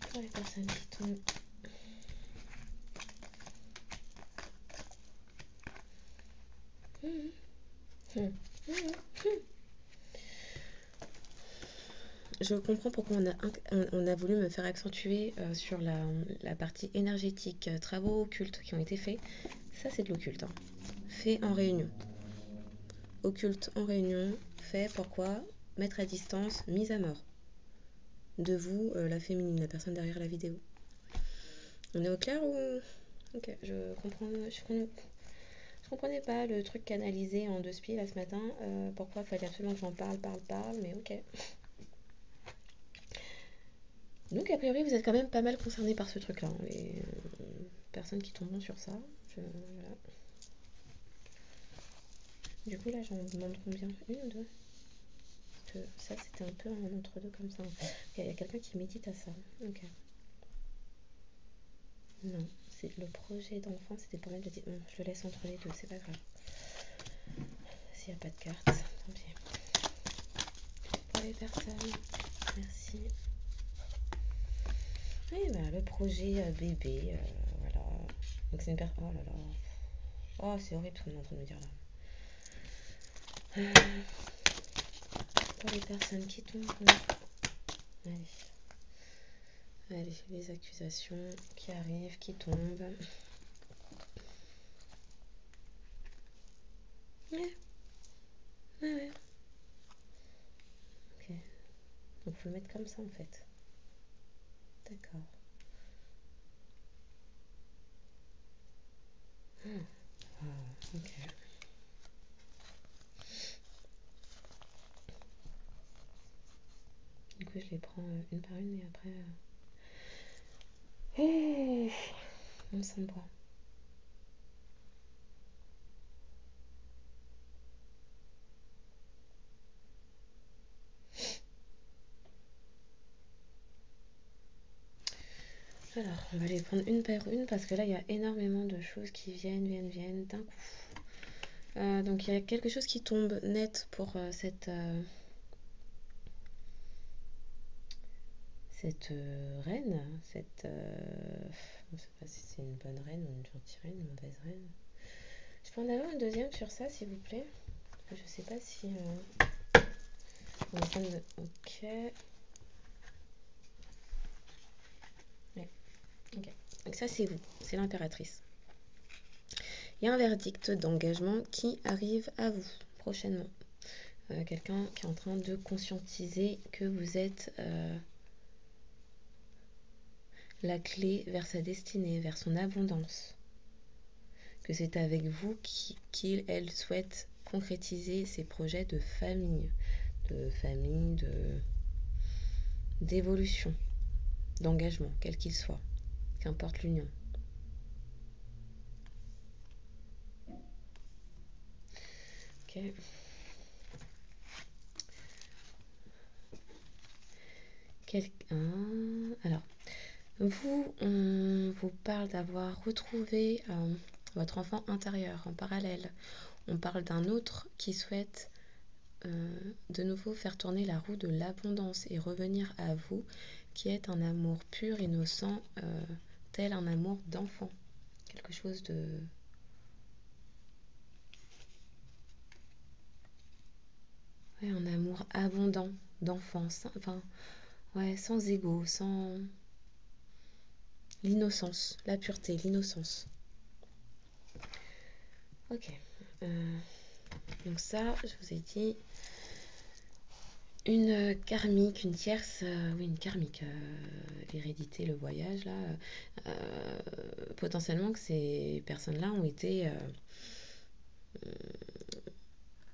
Pour les personnes qui tombent. Hum, hum, hum, hum. Je comprends pourquoi on a voulu me faire accentuer sur la partie énergétique, travaux occultes qui ont été faits. Ça, c'est de l'occulte, hein. Fait en réunion. Occulte en réunion, fait pourquoi? Mettre à distance, mise à mort. De vous, la féminine, la personne derrière la vidéo. On est au clair ou... Ok, je comprenais pas le truc canalisé en deux spies là ce matin. Pourquoi il fallait absolument que j'en parle, mais ok. Donc a priori vous êtes quand même pas mal concernés par ce truc là, hein, les personnes qui tomberont sur ça. Voilà. Du coup là j'en demande combien? Une ou deux? Parce que ça c'était un peu un entre-deux comme ça. Il y a quelqu'un qui médite à ça. Ok. Non, c'est le projet d'enfant, c'était pour mettre le titre. Non, je le laisse entre les deux, c'est pas grave. S'il n'y a pas de carte, tant pis. Pour les personnes, merci. Oui, bah, le projet bébé, voilà. Donc c'est une personne. Oh là là. Oh, c'est horrible ce qu'on est en train de me dire là. Pour les personnes qui tombent. Allez. Allez, les accusations qui arrivent, qui tombent. Ouais. Ouais. Ok. Donc faut le mettre comme ça en fait. D'accord. Ok. Du coup, je les prends une par une et après. On s'en boit. Alors, on va les prendre une par une parce que là, il y a énormément de choses qui viennent d'un coup. Donc, il y a quelque chose qui tombe net pour cette reine. Je ne sais pas si c'est une bonne reine ou une gentille reine, une mauvaise reine. Je peux en avoir une deuxième sur ça, s'il vous plaît? Je sais pas si... on va prendre... Ok. Ouais. Ok. Donc ça, c'est vous. C'est l'impératrice. Il y a un verdict d'engagement qui arrive à vous prochainement. Quelqu'un qui est en train de conscientiser que vous êtes la clé vers sa destinée, vers son abondance. Que c'est avec vous qu'elle souhaite concrétiser ses projets de famille, d'évolution, d'engagement, quel qu'il soit, qu'importe l'union. Ok. Alors, on vous parle d'avoir retrouvé votre enfant intérieur en parallèle. On parle d'un autre qui souhaite de nouveau faire tourner la roue de l'abondance et revenir à vous, qui est un amour pur, innocent, tel un amour d'enfant. Quelque chose de... Ouais, un amour abondant, d'enfance, enfin, ouais, sans ego, sans l'innocence, la pureté, l'innocence. Ok. Euh, donc ça, je vous ai dit une karmique, une tierce, oui, une karmique, l'hérédité, le voyage, là, euh, potentiellement que ces personnes-là ont été,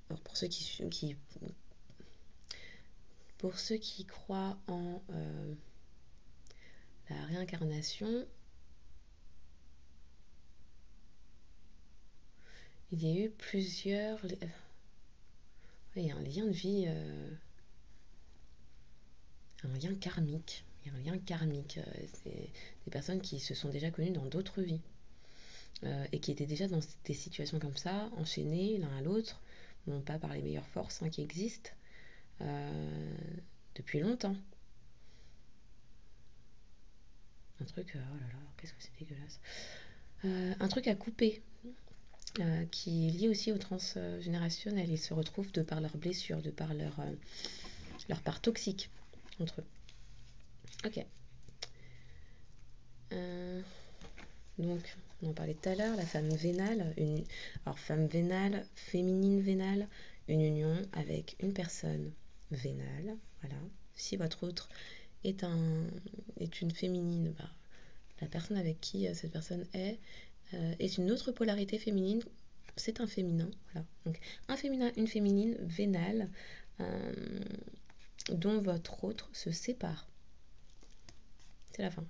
alors pour ceux qui croient en la réincarnation, il y a eu plusieurs, il y a un lien de vie, un lien karmique. Il y a un lien karmique. C'est des personnes qui se sont déjà connues dans d'autres vies et qui étaient déjà dans des situations comme ça, enchaînées l'un à l'autre, non pas par les meilleures forces qui existent euh, depuis longtemps. Un truc, oh là là, qu'est-ce que c'est dégueulasse. Un truc à couper qui est lié aussi au transgénérationnel. Ils se retrouvent de par leurs blessures, de par leur part toxique entre eux. Ok. Euh, Donc, on en parlait tout à l'heure, la femme vénale. Alors, femme vénale, féminine vénale, une union avec une personne vénale. Voilà. Si votre autre est une féminine, bah, la personne avec qui cette personne est une autre polarité féminine. C'est un féminin. Voilà. Donc, un féminin, une féminine vénale euh, dont votre autre se sépare. C'est la fin.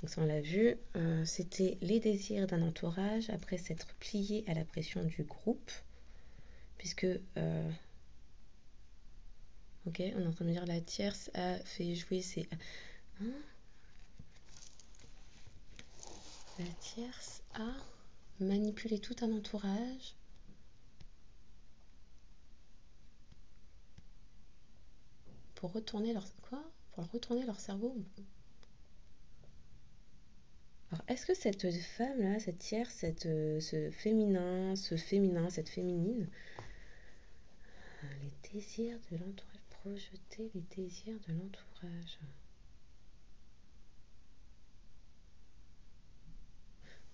Donc ça on l'a vu, c'était les désirs d'un entourage après s'être plié à la pression du groupe, puisque, ok, on est en train de me dire la tierce a fait jouer ses... Hein. La tierce a manipulé tout un entourage pour retourner leur... Quoi? Pour retourner leur cerveau. Alors, est-ce que cette femme-là, cette tierce, ce féminin, cette féminine, les désirs de l'entourage, projeter les désirs de l'entourage.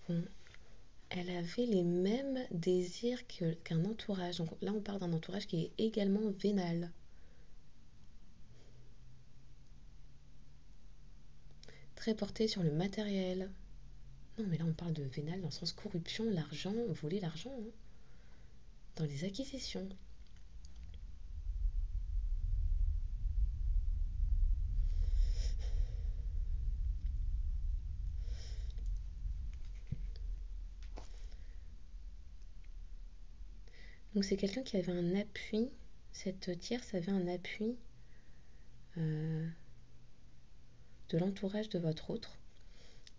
Bon, elle avait les mêmes désirs qu'un entourage. Donc là, on parle d'un entourage qui est également vénal. Très porté sur le matériel. Non, mais là, on parle de vénal dans le sens corruption, l'argent, voler l'argent, hein, dans les acquisitions. Donc c'est quelqu'un qui avait un appui, cette tierce avait un appui euh, de l'entourage de votre autre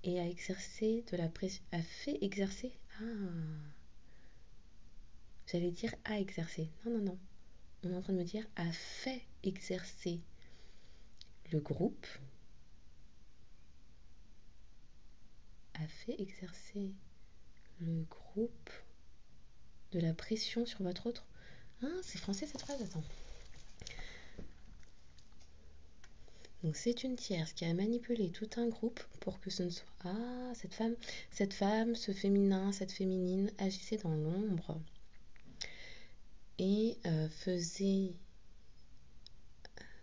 et a exercé de la pression, a fait exercer, j'allais dire a exercé, non non non, on est en train de me dire a fait exercer le groupe, a fait exercer le groupe de la pression sur votre autre. Ah, c'est français cette phrase, attends. Donc c'est une tierce qui a manipulé tout un groupe pour que ce ne soit... Ah, cette femme, ce féminin, cette féminine agissait dans l'ombre et faisait...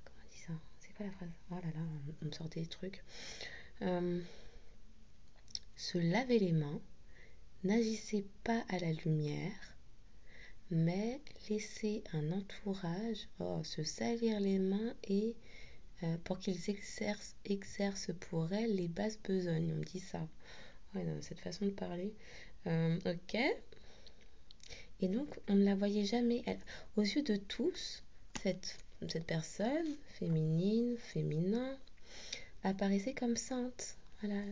Comment on dit ça? C'est quoi la phrase? Oh là là, on me sort des trucs. Se laver les mains, n'agissait pas à la lumière, mais laisser un entourage se salir les mains et pour qu'ils exercent pour elle les basses besognes. On dit ça. Ouais, non, cette façon de parler. Ok. Et donc, on ne la voyait jamais. Aux yeux de tous, cette personne, féminine, féminin, apparaissait comme sainte. Voilà,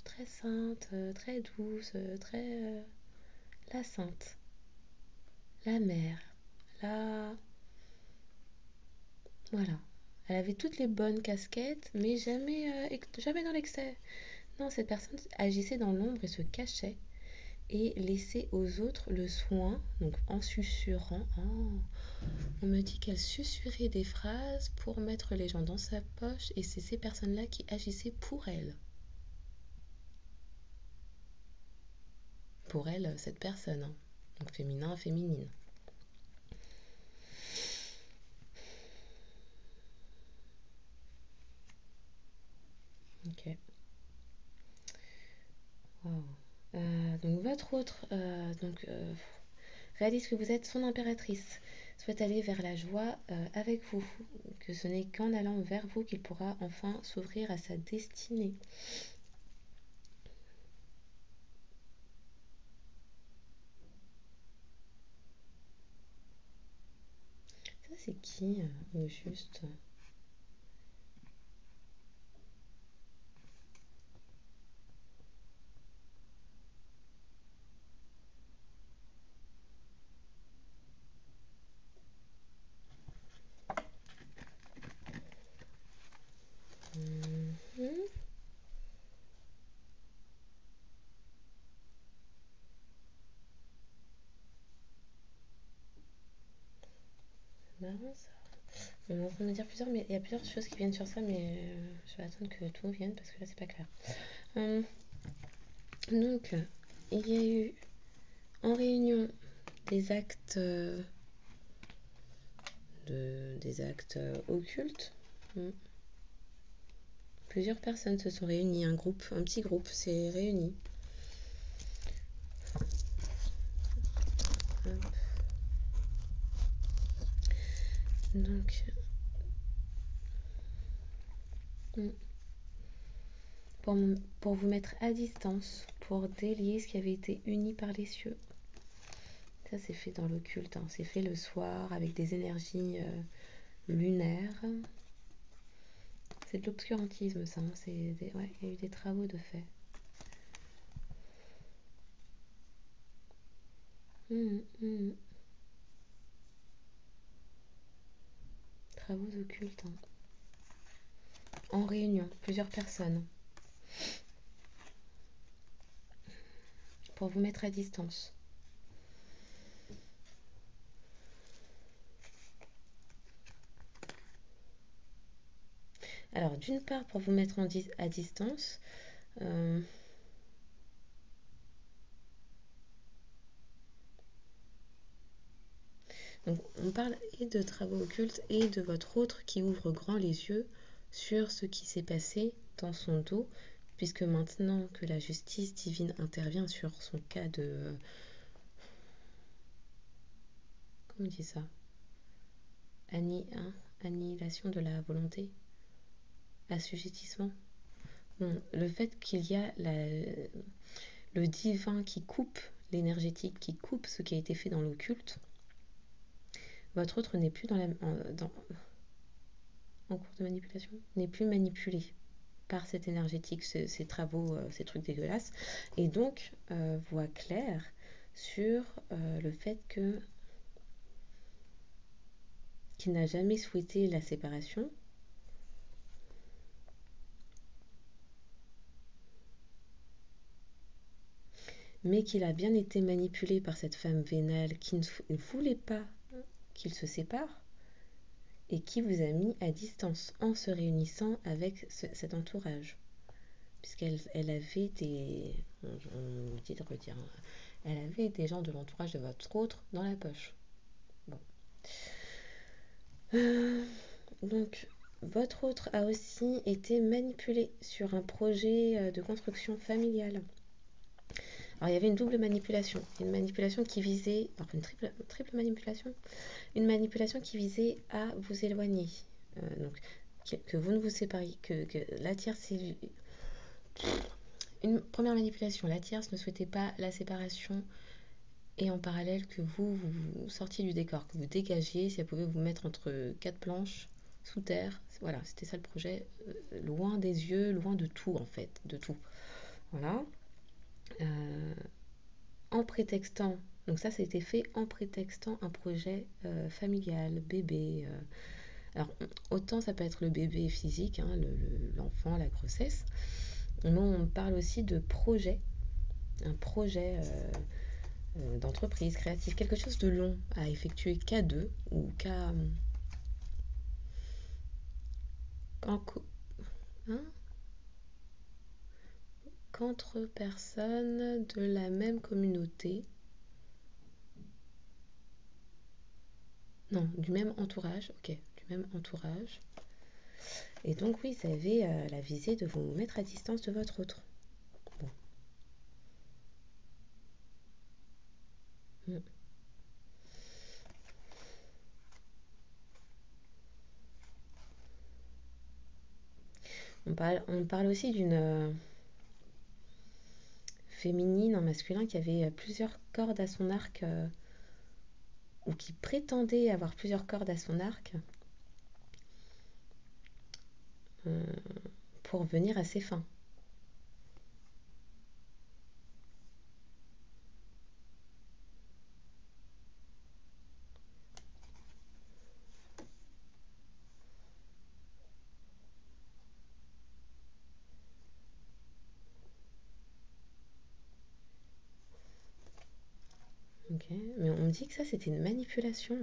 très sainte, très douce, très... la sainte, la mère, la... Voilà. Elle avait toutes les bonnes casquettes, mais jamais, jamais dans l'excès. Non, cette personne agissait dans l'ombre et se cachait et laissait aux autres le soin, donc en susurrant. Oh, on me dit qu'elle susurrait des phrases pour mettre les gens dans sa poche et c'est ces personnes-là qui agissaient pour elle. Pour elle, cette personne, hein. Donc féminin, féminine. Ok. Wow. Donc votre autre réalise que vous êtes son impératrice, souhaite aller vers la joie avec vous, que ce n'est qu'en allant vers vous qu'il pourra enfin s'ouvrir à sa destinée. Ça c'est qui au juste? Mhm. Marrant ça. On est en train de me dire plusieurs, mais il y a plusieurs choses qui viennent sur ça, mais je vais attendre que tout vienne parce que là c'est pas clair. Donc, il y a eu en réunion des actes, des actes occultes. Plusieurs personnes se sont réunies, un petit groupe s'est réuni. Hop. Donc, pour vous mettre à distance, pour délier ce qui avait été uni par les cieux. Ça, c'est fait dans l'occulte, hein. C'est fait le soir avec des énergies lunaires. C'est de l'obscurantisme, ça. Hein. Ouais, il y a eu des travaux de fait. Travaux occultes. Hein. En réunion, plusieurs personnes. Pour vous mettre à distance. Alors, d'une part, pour vous mettre à distance, donc, on parle et de travaux occultes et de votre autre qui ouvre grand les yeux sur ce qui s'est passé dans son dos, puisque maintenant que la justice divine intervient sur son cas de... comment on dit ça? Annihilation de la volonté, assujettissement. Bon, le fait qu'il y a le divin qui coupe, l'énergétique qui coupe ce qui a été fait dans l'occulte, votre autre n'est plus en cours de manipulation, n'est plus manipulé par cette énergétique, ces travaux, ces trucs dégueulasses, et donc voit clair sur le fait qu'il n'a jamais souhaité la séparation, mais qu'il a bien été manipulé par cette femme vénale qui ne voulait pas qu'il se sépare et qui vous a mis à distance en se réunissant avec cet entourage. Puisqu'elle avait des... on dit de redire, elle avait des gens de l'entourage de votre autre dans la poche. Bon. Donc, votre autre a aussi été manipulé sur un projet de construction familiale. Alors, il y avait une double manipulation. Une manipulation qui visait... enfin, une triple manipulation. Une manipulation qui visait à vous éloigner. Donc, que vous ne vous sépariez. Que la tierce... Une première manipulation. La tierce ne souhaitait pas la séparation et en parallèle que vous sortiez du décor, que vous dégagiez, si elle pouvait vous mettre entre quatre planches sous terre. Voilà, c'était ça le projet. Loin des yeux, loin de tout en fait. De tout. Voilà. En prétextant, donc ça été fait en prétextant un projet familial, bébé. Alors autant ça peut être le bébé physique, hein, l'enfant, la grossesse, Moi, on parle aussi de projet, un projet d'entreprise créative, quelque chose de long à effectuer qu'à deux ou qu'en hein, qu'entre personnes de la même communauté, non, du même entourage, ok, du même entourage. Et donc oui, ça avait la visée de vous mettre à distance de votre autre. Bon. Mm. On parle aussi d'une féminine en masculin qui avait plusieurs cordes à son arc, ou qui prétendait avoir plusieurs cordes à son arc, euh, pour venir à ses fins. Ok, mais on me dit que ça c'était une manipulation.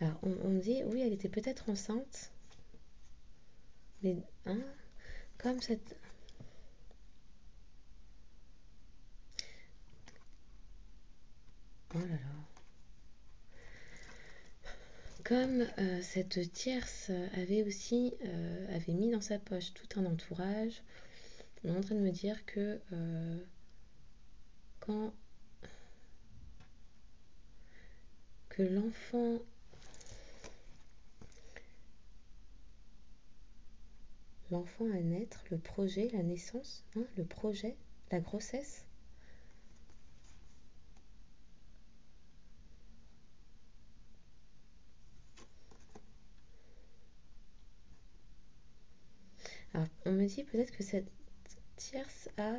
Alors on me dit oui, elle était peut-être enceinte, mais hein, comme cette. Oh là là. Comme cette tierce avait mis dans sa poche tout un entourage, on est en train de me dire que quand que l'enfant à naître, le projet, la naissance, hein, le projet, la grossesse. Alors on me dit peut-être que cette tierce a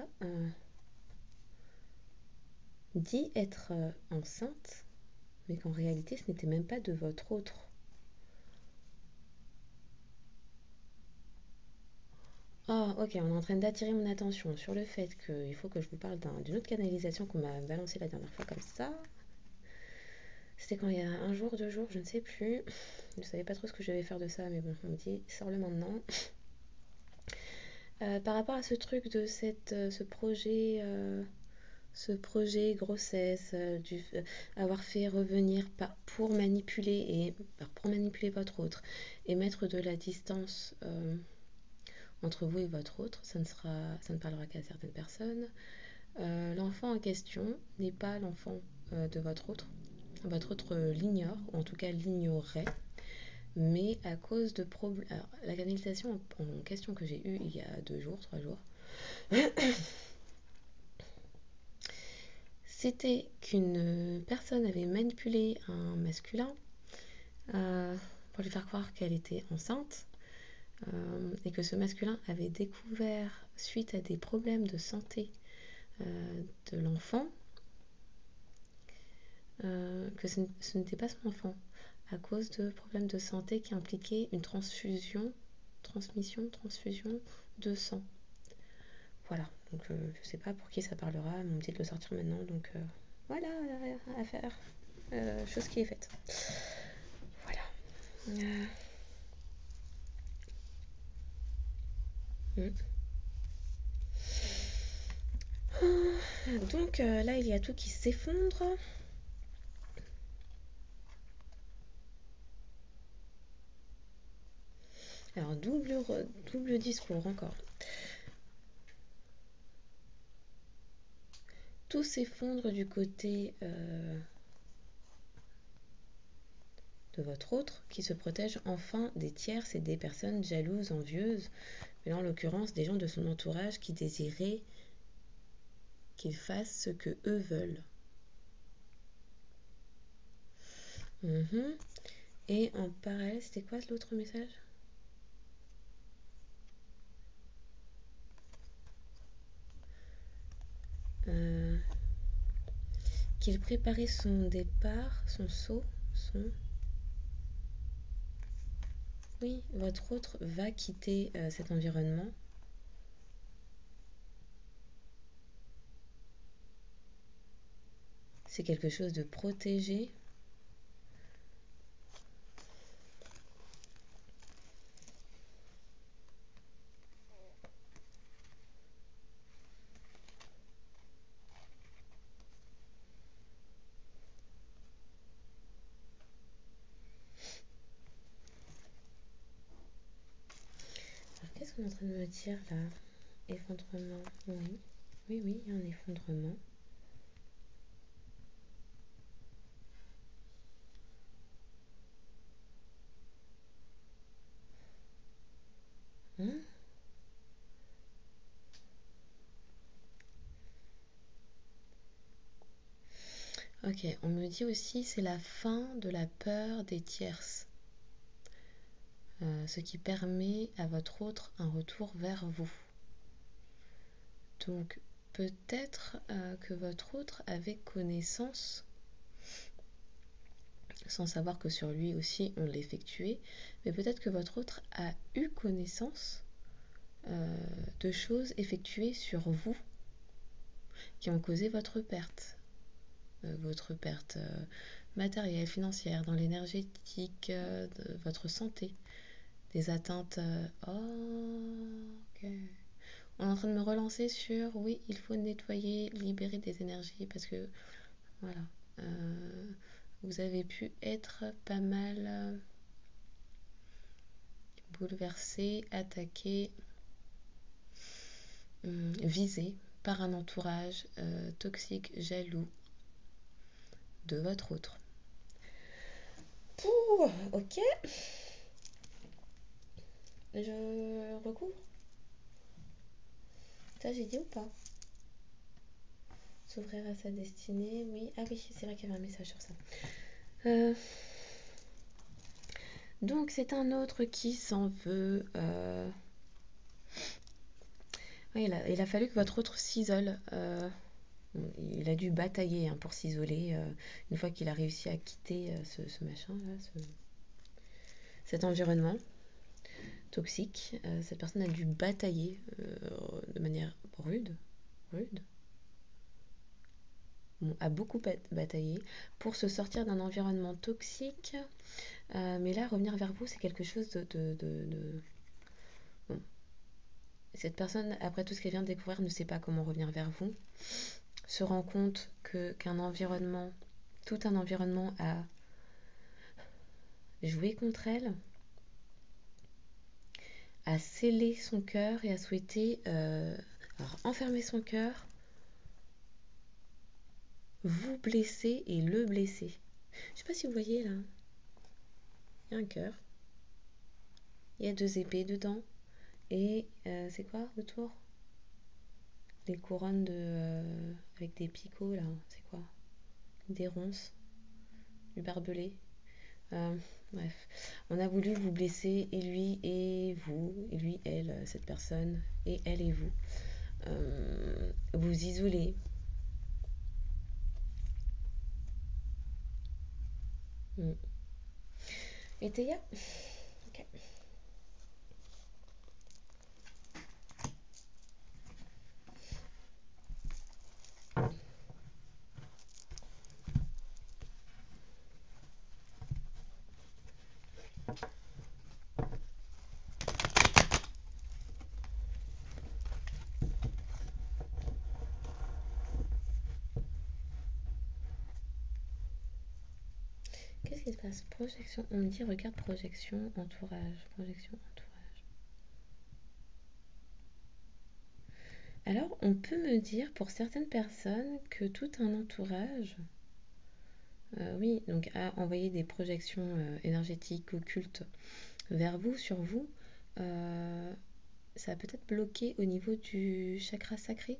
dit être enceinte, mais qu'en réalité ce n'était même pas de votre autre. Ah, ok, on est en train d'attirer mon attention sur le fait qu'il faut que je vous parle d'une autre canalisation qu'on m'a balancée la dernière fois comme ça. C'était quand il y a un jour, 2 jours, je ne sais plus. Je ne savais pas trop ce que je devais faire de ça, mais bon, on me dit, sors-le maintenant. Par rapport à ce truc de ce projet grossesse, avoir fait revenir pour manipuler votre autre et mettre de la distance entre vous et votre autre, ça ne parlera qu'à certaines personnes. L'enfant en question n'est pas l'enfant de votre autre. Votre autre l'ignore, ou en tout cas l'ignorait, mais à cause de problèmes. Alors, la canalisation en question que j'ai eue il y a 2 jours, 3 jours, c'était qu'une personne avait manipulé un masculin euh, pour lui faire croire qu'elle était enceinte, et que ce masculin avait découvert, suite à des problèmes de santé de l'enfant, que ce n'était pas son enfant, à cause de problèmes de santé qui impliquaient une transfusion de sang. Voilà, donc je sais pas pour qui ça parlera, mais on me dit de le sortir maintenant, donc voilà, à faire. Chose qui est faite. Voilà. Mm. Donc là, il y a tout qui s'effondre. Alors, double discours encore. Tout s'effondre du côté de votre autre, qui se protège enfin des tierces et des personnes jalouses, envieuses, mais là, en l'occurrence des gens de son entourage qui désiraient qu'il fasse ce que eux veulent. Et en parallèle, c'était quoi l'autre message? Qu'il préparait son départ, son saut, Oui, votre autre va quitter cet environnement. C'est quelque chose de protégé. Alors, qu'est-ce qu'on est en train de me dire là? Effondrement, oui. Oui, oui, il y a un effondrement. Hein? Ok, on me dit aussi c'est la fin de la peur des tierces, ce qui permet à votre autre un retour vers vous. Donc peut-être que votre autre avait connaissance, sans savoir que sur lui aussi on l'effectuait, mais peut-être que votre autre a eu connaissance de choses effectuées sur vous qui ont causé votre perte. Votre perte matérielle, financière, dans l'énergétique, de votre santé, des atteintes. Ok. On est en train de me relancer sur oui, il faut nettoyer, libérer des énergies parce que voilà, vous avez pu être pas mal bouleversé, attaqué, visé par un entourage toxique, jaloux de votre autre. Pouh, ok. Je recouvre. Ça, j'ai dit ou pas? S'ouvrir à sa destinée, oui. Ah oui, c'est vrai qu'il y avait un message sur ça. Donc, c'est un autre qui s'en veut. Oui, il a fallu que votre autre s'isole. Il a dû batailler pour s'isoler une fois qu'il a réussi à quitter ce machin-là, cet environnement toxique. Cette personne a dû batailler de manière rude, a beaucoup bataillé pour se sortir d'un environnement toxique. Mais là, revenir vers vous, c'est quelque chose de. Bon. Cette personne, après tout ce qu'elle vient de découvrir, ne sait pas comment revenir vers vous. Se rend compte qu'un environnement, tout un environnement a joué contre elle, a scellé son cœur et a souhaité enfermer son cœur, vous blesser et le blesser. Je sais pas si vous voyez là, il y a un cœur, il y a 2 épées dedans et c'est quoi autour? Les couronnes avec des picots là, c'est quoi? Des ronces, du barbelé. Bref, on a voulu vous blesser, et lui et vous, et lui, elle, cette personne, et elle et vous. Vous isoler. Et Théa? Ok. Qu'est-ce qui se passe? Projection. On me dit regarde projection, entourage. Projection, entourage. Alors, on peut me dire pour certaines personnes que tout un entourage, oui, donc a envoyé des projections énergétiques occultes vers vous, sur vous, ça a peut-être bloqué au niveau du chakra sacré,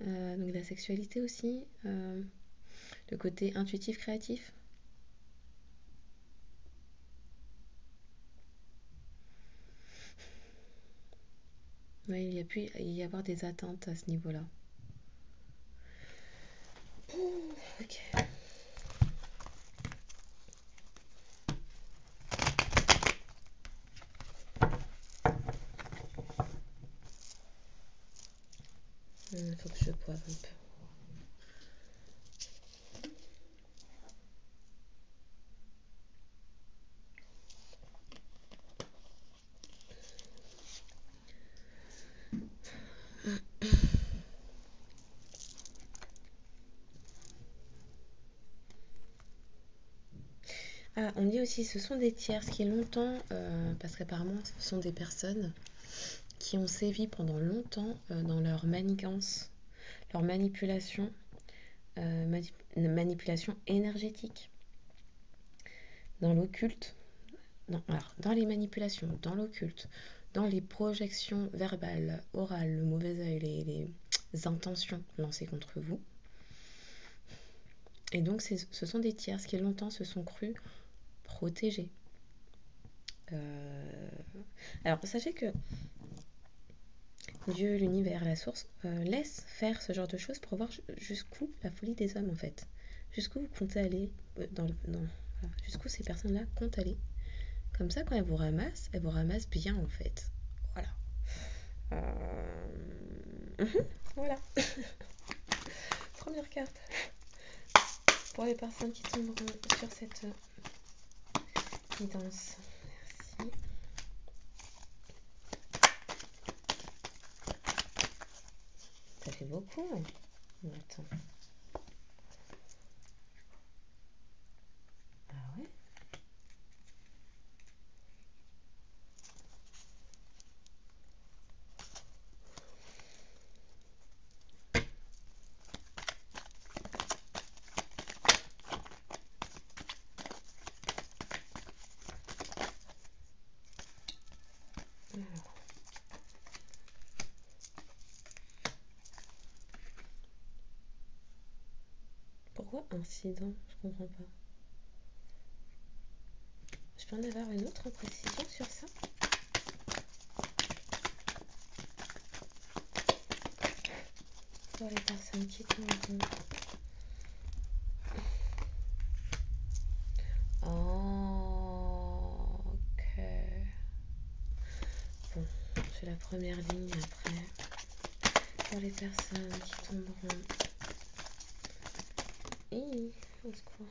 donc la sexualité aussi, le côté intuitif, créatif. Ouais, il y a pu y avoir des attentes à ce niveau-là. Ok. faut que je boive un peu. Ah, on dit aussi ce sont des tiers, ce qui est longtemps, parce qu'apparemment ce sont des personnes qui ont sévi pendant longtemps dans leur manigance, leur manipulation, manipulation énergétique, dans l'occulte, dans les manipulations, dans l'occulte, dans les projections verbales, orales, le mauvais œil, les intentions lancées contre vous. Et donc ce sont des tiers qui longtemps se sont crus protégés. Alors sachez que Dieu, l'univers, la source, laisse faire ce genre de choses pour voir jusqu'où la folie des hommes en fait. Jusqu'où vous comptez aller, jusqu'où ces personnes-là comptent aller. Comme ça, quand elles vous ramassent bien en fait. Voilà. Voilà. Première carte. Pour les personnes qui tomberont sur cette guidance. Merci. Ça fait beaucoup. Attends. Ah ouais. Pourquoi incident? Je comprends pas. Je peux en avoir une autre précision sur ça? Pour les personnes qui tombent. Oh, ok. Bon, j'ai la première ligne après. Pour les personnes qui tomberont. Au secours.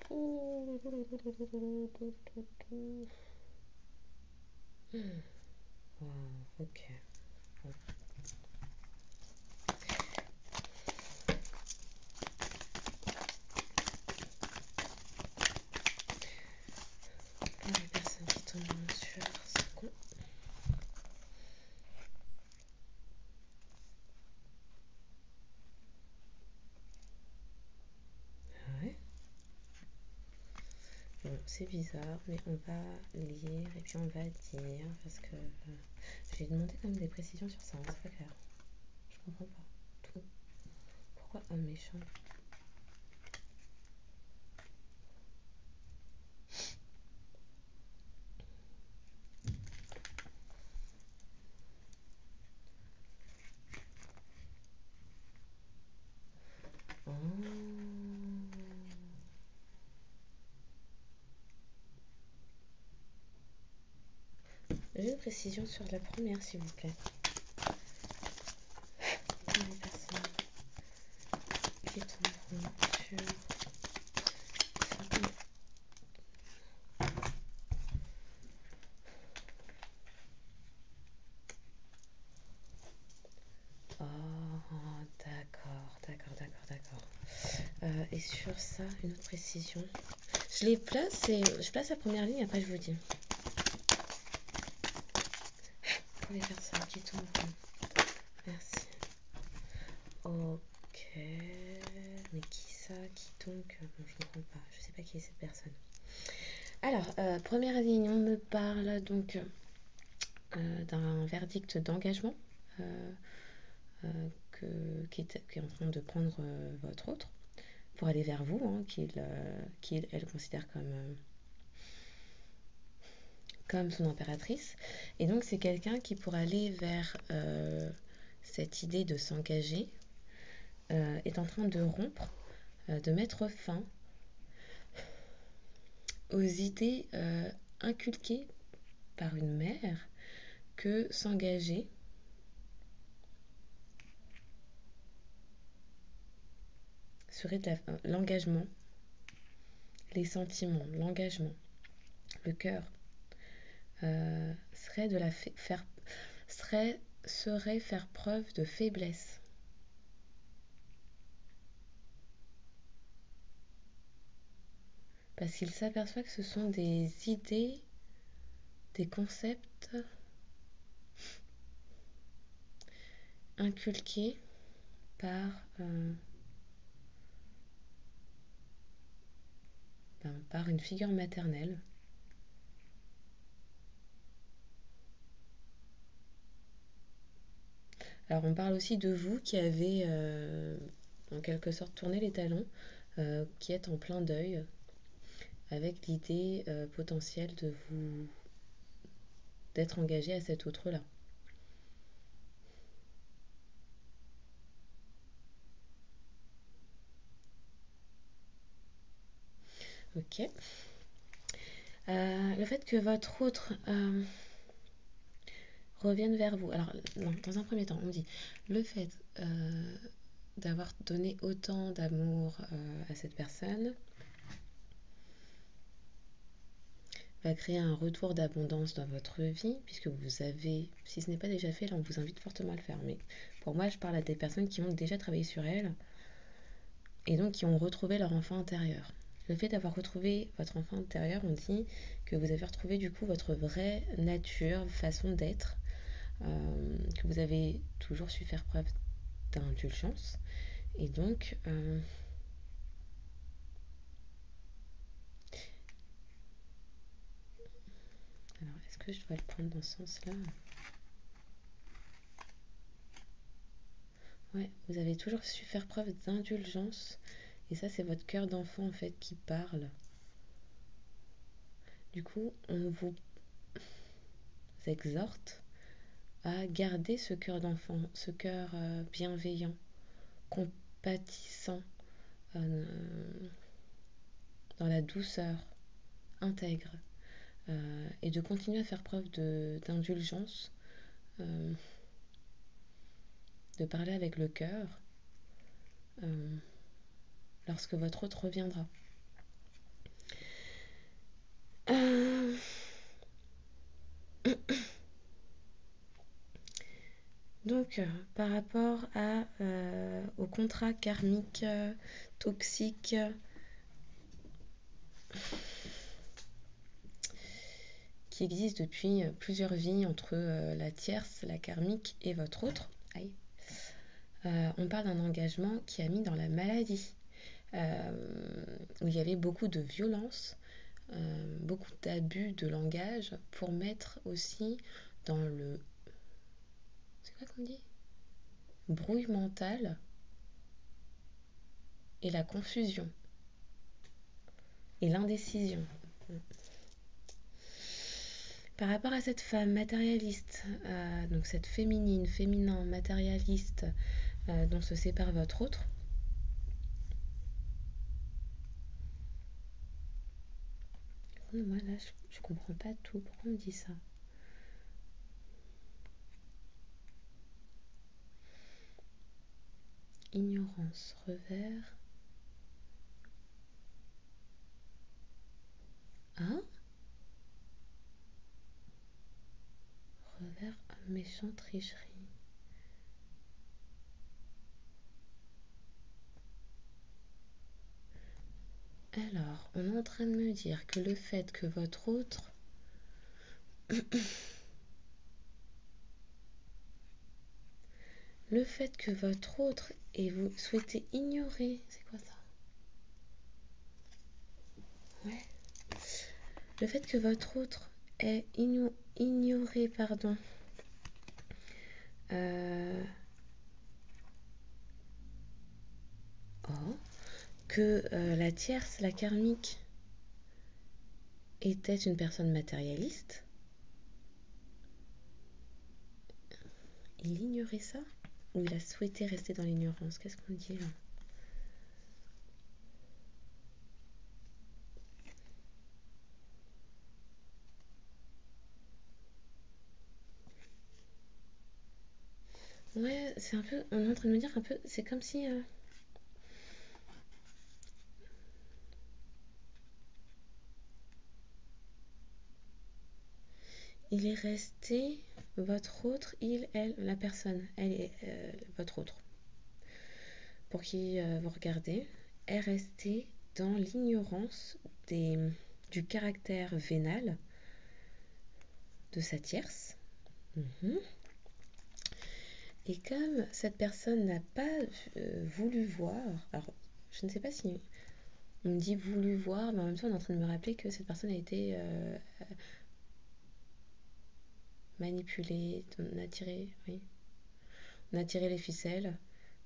Wow, ok. Bon. Pour les personnes qui tomberont sur ce con. Ouais. Bon, c'est bizarre, mais on va lire et puis on va dire parce que je lui ai demandé quand même des précisions sur ça, c'est pas clair. Je comprends pas tout. Pourquoi un méchant? Oh. J'ai une précision sur la première, s'il vous plaît. Pour les personnes qui tomberont sur... Oh, d'accord. Et sur ça, une autre précision. Je place la première ligne, après je vous dis. Pour les personnes qui tomberont. Merci. Ok. Mais qui ça? Qui donc? Bon, je ne comprends pas. Je sais pas qui est cette personne. Alors, première ligne, on me parle donc d'un verdict d'engagement qui est en train de prendre votre autre pour aller vers vous, hein, elle considère comme son impératrice. Et donc c'est quelqu'un qui, pour aller vers cette idée de s'engager, est en train de rompre, de mettre fin aux idées inculquées par une mère que s'engager serait l'engagement, les sentiments, l'engagement, le cœur, serait de la faire serait faire preuve de faiblesse. Parce qu'il s'aperçoit que ce sont des idées, des concepts inculqués par, par une figure maternelle. Alors on parle aussi de vous qui avez en quelque sorte tourné les talons, qui êtes en plein deuil, avec l'idée potentielle d'être engagé à cet autre-là. Ok. Le fait que votre autre revienne vers vous. Alors, non, dans un premier temps, on dit le fait d'avoir donné autant d'amour à cette personne va créer un retour d'abondance dans votre vie, puisque vous avez, si ce n'est pas déjà fait, là on vous invite fortement à le faire. Mais pour moi, je parle à des personnes qui ont déjà travaillé sur elles et donc qui ont retrouvé leur enfant intérieur. Le fait d'avoir retrouvé votre enfant intérieur, on dit que vous avez retrouvé du coup votre vraie nature, façon d'être, que vous avez toujours su faire preuve d'indulgence. Et donc, alors est-ce que je dois le prendre dans ce sens-là? Ouais, vous avez toujours su faire preuve d'indulgence. Et ça, c'est votre cœur d'enfant en fait qui parle. Du coup, on vous exhorte à garder ce cœur d'enfant, ce cœur bienveillant, compatissant, euh, dans la douceur, intègre, et de continuer à faire preuve d'indulgence, euh, de parler avec le cœur lorsque votre hôte reviendra. Donc, par rapport au contrat karmique toxique qui existe depuis plusieurs vies entre la tierce, la karmique et votre autre, aïe, on parle d'un engagement qui a mis dans la maladie, où il y avait beaucoup de violence, beaucoup d'abus de langage pour mettre aussi dans le... C'est quoi qu'on dit? Brouille mental et la confusion et l'indécision. Par rapport à cette femme matérialiste, donc cette féminin, matérialiste dont se sépare votre autre, moi là je comprends pas tout. Pourquoi on me dit ça? Ignorance, revers. Hein? Revers, méchant, tricherie. Alors, on est en train de me dire que le fait que votre autre le fait que votre autre et vous souhaitez ignorer, c'est quoi ça? Ouais. Le fait que votre autre ait ignoré, pardon, oh, que la tierce, la karmique, était une personne matérialiste, il ignorait ça? Ou il a souhaité rester dans l'ignorance? Qu'est-ce qu'on dit là? Ouais, c'est un peu. On est en train de me dire un peu. C'est comme si. il est resté, votre autre, il, elle, la personne, elle est votre autre, pour qui vous regardez, est resté dans l'ignorance du caractère vénal de sa tierce. Et comme cette personne n'a pas voulu voir, alors je ne sais pas si on me dit voulu voir, mais en même temps on est en train de me rappeler que cette personne a été manipulée, on a tiré, oui, on a tiré les ficelles,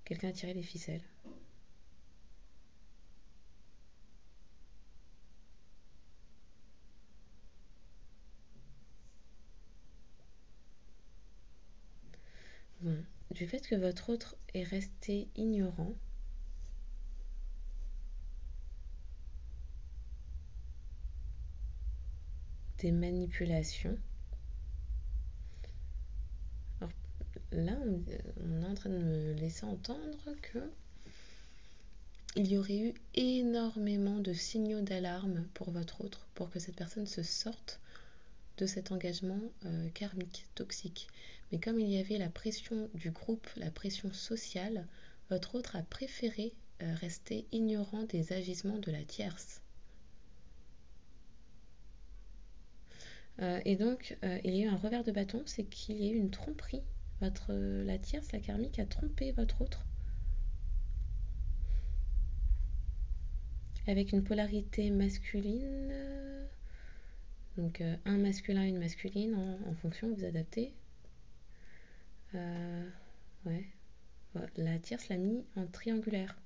quelqu'un a tiré les ficelles. Bon, du fait que votre autre est resté ignorant, des manipulations. Alors là, on est en train de me laisser entendre que il y aurait eu énormément de signaux d'alarme pour votre autre, pour que cette personne se sorte de cet engagement karmique, toxique. Mais comme il y avait la pression du groupe, la pression sociale, votre autre a préféré rester ignorant des agissements de la tierce. Et donc, il y a eu un revers de bâton, c'est qu'il y a eu une tromperie. La tierce, la karmique, a trompé votre autre. Avec une polarité masculine, donc un masculin et une masculine en fonction, vous adaptez. Ouais. La tierce l'a mis en triangulaire.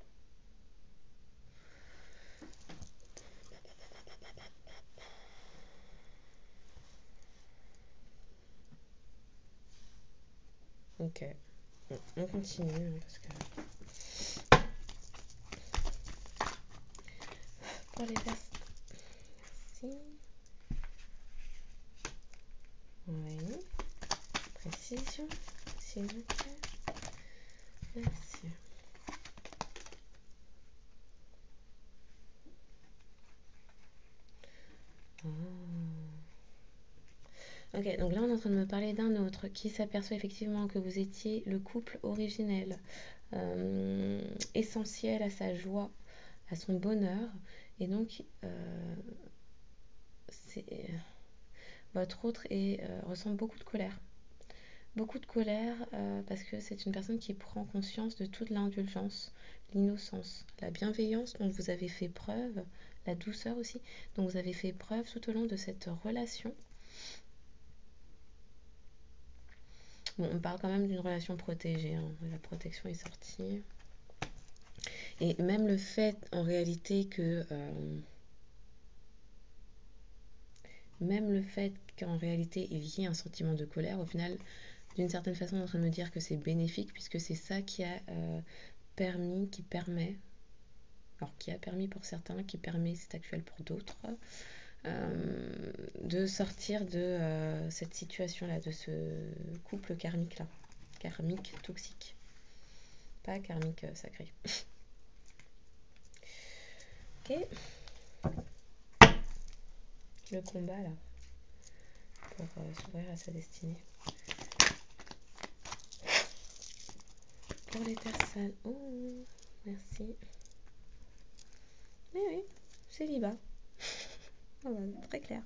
Ok. Bon, on continue parce que pour les personnes. Merci. Oui. Précision, s'il vous plaît. Merci. Oh. Ok, donc là on est en train de me parler d'un autre qui s'aperçoit effectivement que vous étiez le couple originel, essentiel à sa joie, à son bonheur, et donc votre autre ressent beaucoup de colère. Beaucoup de colère parce que c'est une personne qui prend conscience de toute l'indulgence, l'innocence, la bienveillance dont vous avez fait preuve, la douceur aussi, dont vous avez fait preuve tout au long de cette relation. Bon, on parle quand même d'une relation protégée, hein. La protection est sortie. Et même le fait en réalité que... même le fait qu'en réalité il y ait un sentiment de colère, au final, d'une certaine façon, on est en train de me dire que c'est bénéfique puisque c'est ça qui a qui permet, alors qui a permis pour certains, qui permet, c'est actuel pour d'autres, de sortir de cette situation-là, de ce couple karmique-là, karmique toxique, pas karmique sacré. Ok. Le combat là, pour s'ouvrir à sa destinée. Pour les personnes, oh, merci. Mais oui, célibat. Oh, bah, très clair.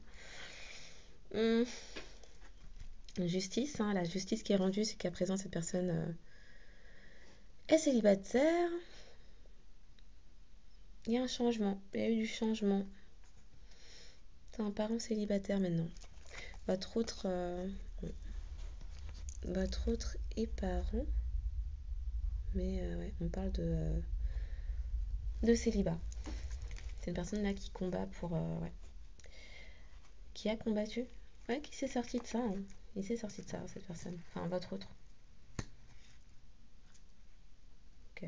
Justice, hein, la justice qui est rendue, c'est qu'à présent cette personne est célibataire. Il y a un changement, il y a eu du changement. C'est un parent célibataire maintenant. Votre autre est parent, mais ouais, on parle de célibat. C'est une personne là qui combat pour... ouais. Qui a combattu. Ouais, qui s'est sorti de ça. Hein. Il s'est sorti de ça, cette personne. Enfin, votre autre. Ok.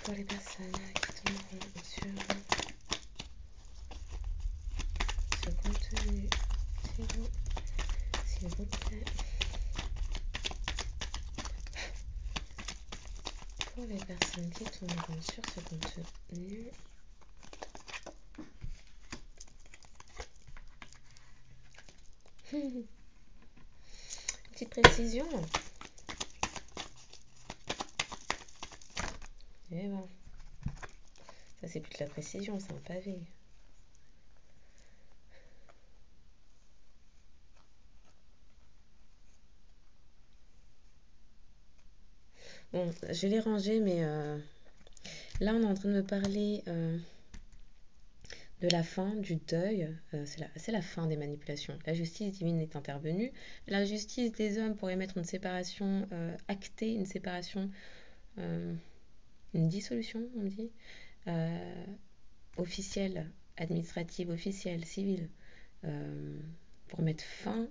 Pour les personnes qui tomberont sur ce contenu, s'il vous plaît. Pour les personnes qui tomberont sur ce contenu, petite précision. Et ben, ça c'est plus de la précision, c'est un pavé. Bon, je l'ai rangé, mais là on est en train de me parler de la fin, du deuil. C'est la fin des manipulations. La justice divine est intervenue. La justice des hommes pour émettre une séparation actée, une séparation, une dissolution, on dit, officielle, administrative, officielle, civile, pour mettre fin.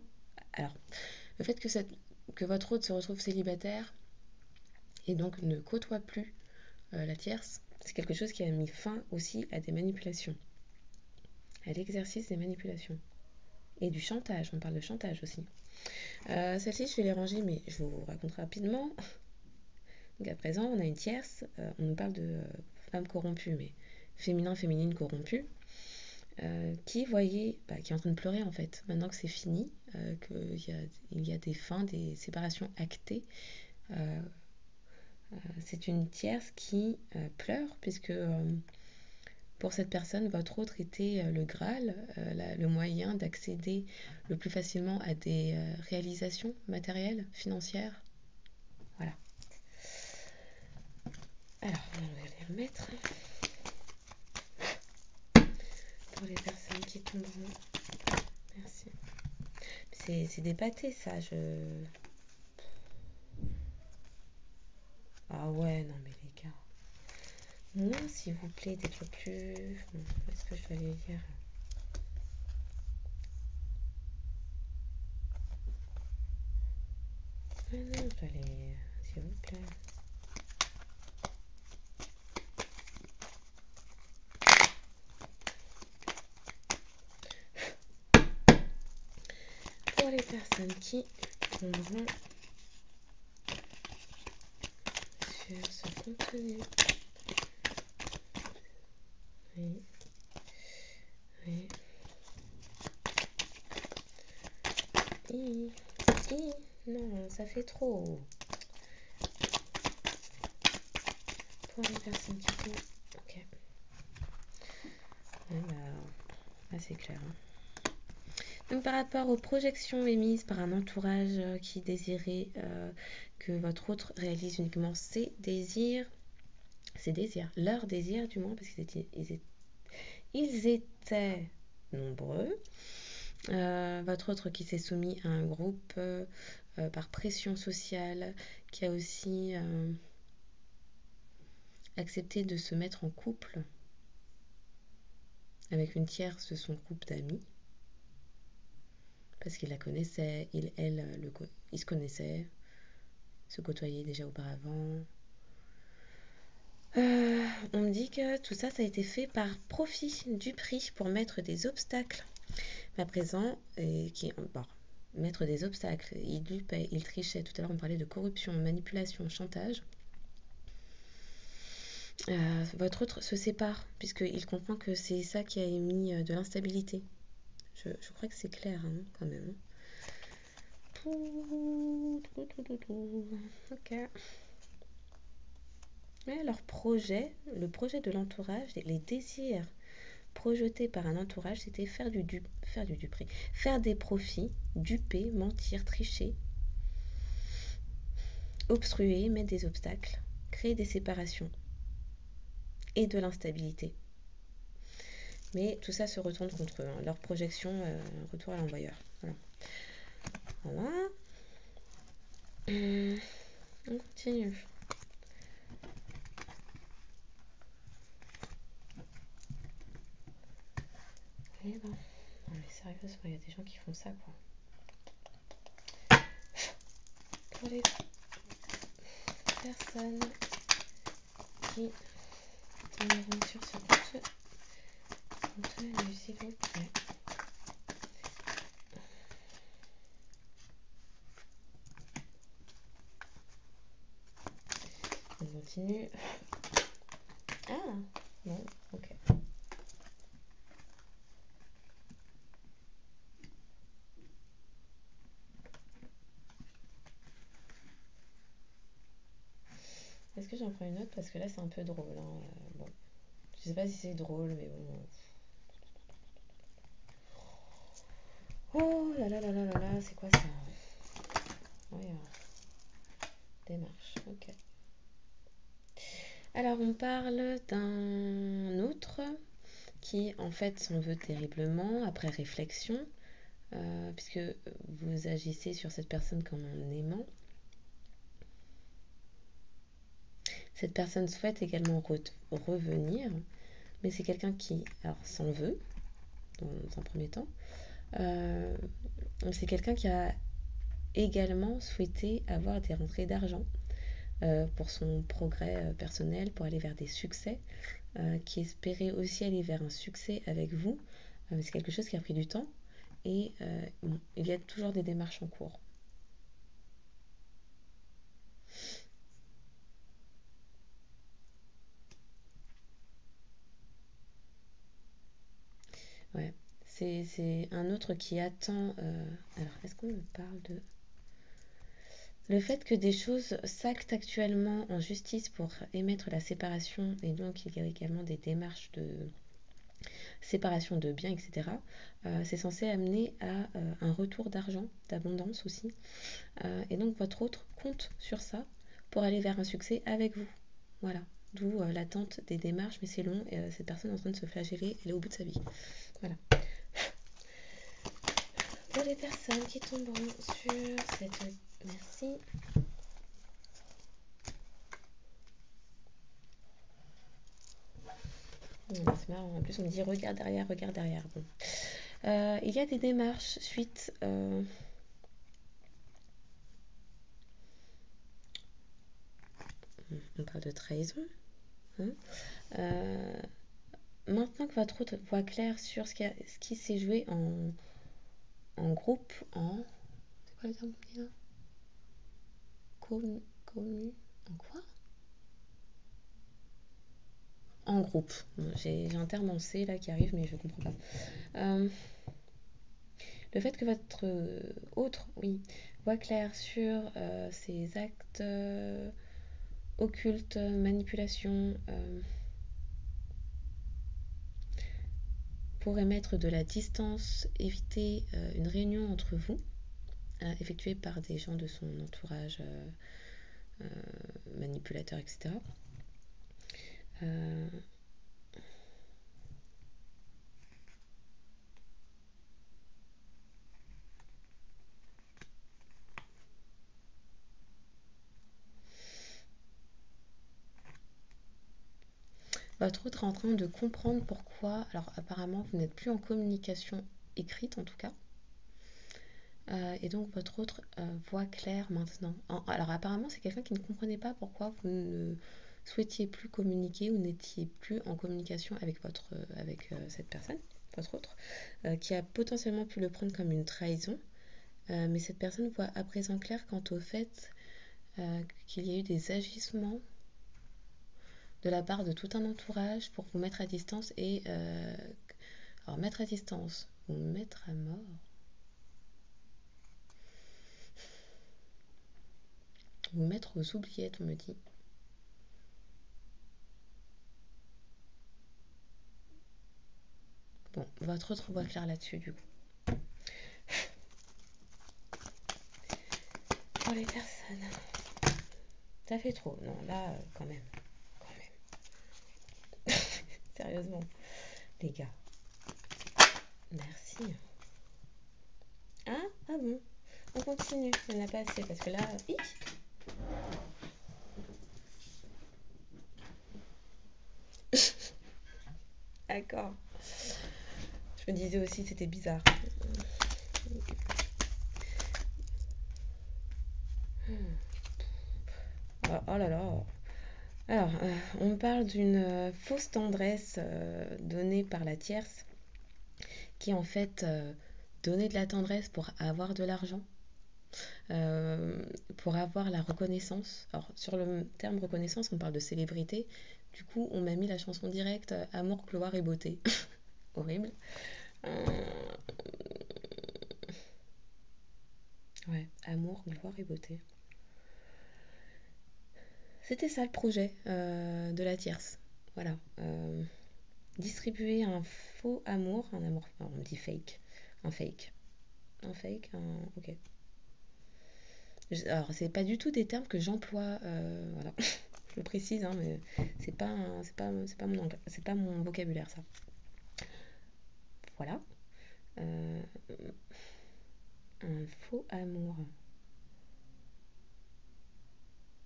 Alors, le fait que votre hôte se retrouve célibataire et donc ne côtoie plus la tierce, c'est quelque chose qui a mis fin aussi à des manipulations, à l'exercice des manipulations. Et du chantage, on parle de chantage aussi. Celle-ci, je vais les ranger, mais je vous raconte rapidement. Donc à présent, on a une tierce, on nous parle de femme corrompue, mais féminine corrompue, qui est en train de pleurer en fait, maintenant que c'est fini, qu'il y a des fins, des séparations actées. C'est une tierce qui pleure, puisque pour cette personne, votre autre était le Graal, le moyen d'accéder le plus facilement à des réalisations matérielles, financières. Voilà. Alors, on va les remettre. Pour les personnes qui tomberont. Merci. C'est des pâtés, ça. Ah ouais, non mais les gars. Non, s'il vous plaît, des trucs plus... Est-ce que je dois les lire? Ah non, je dois les... S'il vous plaît. Pour les personnes qui tomberont sur ce contenu. Oui. Oui. Non, ça fait trop. Pour les personnes qui tombent. Ok. Ouais, là c'est clair. Hein. Donc par rapport aux projections émises par un entourage qui désirait que votre autre réalise uniquement ses désirs, leurs désirs du moins, parce qu'ils étaient nombreux. Votre autre qui s'est soumis à un groupe par pression sociale, qui a aussi accepté de se mettre en couple avec une tierce de son groupe d'amis, parce qu'il la connaissait, ils se connaissaient, se côtoyaient déjà auparavant. On me dit que tout ça, ça a été fait par profit du prix pour mettre des obstacles. À présent, mettre des obstacles, il dupait, il trichait. Tout à l'heure, on parlait de corruption, manipulation, chantage. Votre autre se sépare, puisqu'il comprend que c'est ça qui a émis de l'instabilité. Je crois que c'est clair, hein, quand même. Ok. Et leur projet, le projet de l'entourage, les désirs projetés par un entourage, c'était faire des profits, duper, mentir, tricher, obstruer, mettre des obstacles, créer des séparations et de l'instabilité. Mais tout ça se retourne contre eux. Hein. Leur projection retourne à l'envoyeur. Voilà. On continue. Et ben, non mais sérieusement, il y a des gens qui font ça, quoi. Pour les personnes qui tomberont sur ce contenu, s'il vous plaît. Donc continue. Ah, non, ok. Est-ce que j'en prends une autre? Parce que là, c'est un peu drôle, hein. Bon, je sais pas si c'est drôle, mais bon. Oh là là là là là là, c'est quoi ça? Oui, démarche, ok. Alors, on parle d'un autre qui, en fait, s'en veut terriblement après réflexion, puisque vous agissez sur cette personne comme en aimant. Cette personne souhaite également revenir, mais c'est quelqu'un qui s'en veut, dans un premier temps. C'est quelqu'un qui a également souhaité avoir des rentrées d'argent pour son progrès personnel, pour aller vers des succès, qui espérait aussi aller vers un succès avec vous. C'est quelque chose qui a pris du temps et bon, il y a toujours des démarches en cours. Ouais, c'est un autre qui attend. Alors, est-ce qu'on me parle de le fait que des choses s'actent actuellement en justice pour émettre la séparation, et donc il y a également des démarches de séparation de biens, etc. C'est censé amener à un retour d'argent, d'abondance aussi. Et donc votre autre compte sur ça pour aller vers un succès avec vous. Voilà. D'où l'attente des démarches, mais c'est long et cette personne est en train de se flageller, elle est au bout de sa vie. Voilà. Pour les personnes qui tomberont sur cette... Merci. C'est marrant, en plus on me dit regarde derrière, regarde derrière. Bon. Il y a des démarches suite... on parle de trahison. Hein. Maintenant que votre autre voit clair sur ce qui s'est joué en groupe, c'est quoi le terme qu'on dit là? En quoi? En groupe. J'ai un terme en C là qui arrive, mais je comprends pas. Le fait que votre autre, oui, voit clair sur ces actes occultes, manipulations, pourrait mettre de la distance, éviter une réunion entre vous, effectuée par des gens de son entourage manipulateur, etc. Votre autre est en train de comprendre pourquoi, alors apparemment vous n'êtes plus en communication écrite en tout cas, et donc votre autre voit clair maintenant. Alors apparemment c'est quelqu'un qui ne comprenait pas pourquoi vous ne souhaitiez plus communiquer ou n'étiez plus en communication avec cette personne, votre autre, qui a potentiellement pu le prendre comme une trahison, mais cette personne voit à présent clair quant au fait qu'il y a eu des agissements de la part de tout un entourage pour vous mettre à distance et alors mettre à distance ou mettre à mort, vous mettre aux oubliettes, on me dit. Bon, votre autre voit clair là-dessus du coup. Pour les personnes, ça fait trop. Non, là, quand même. Sérieusement, les gars. Merci. Ah bon. On continue. Il n'y en a pas assez parce que là... D'accord. Je me disais aussi c'était bizarre. Oh là là. Alors, on parle d'une fausse tendresse donnée par la tierce qui en fait donnait de la tendresse pour avoir de l'argent. euh, pour avoir la reconnaissance. Alors, sur le terme reconnaissance, on parle de célébrité. Du coup, on m'a mis la chanson directe Amour, gloire et beauté. Horrible. Euh, Ouais, amour, gloire et beauté. C'était ça le projet de la tierce. Voilà. Distribuer un faux amour, un amour, enfin, on dit fake, un fake. Un fake, un. Ok. Alors, c'est pas du tout des termes que j'emploie, voilà. Je le précise, hein, mais c'est pas c'est pas mon vocabulaire, ça. Voilà. Euh, un faux amour.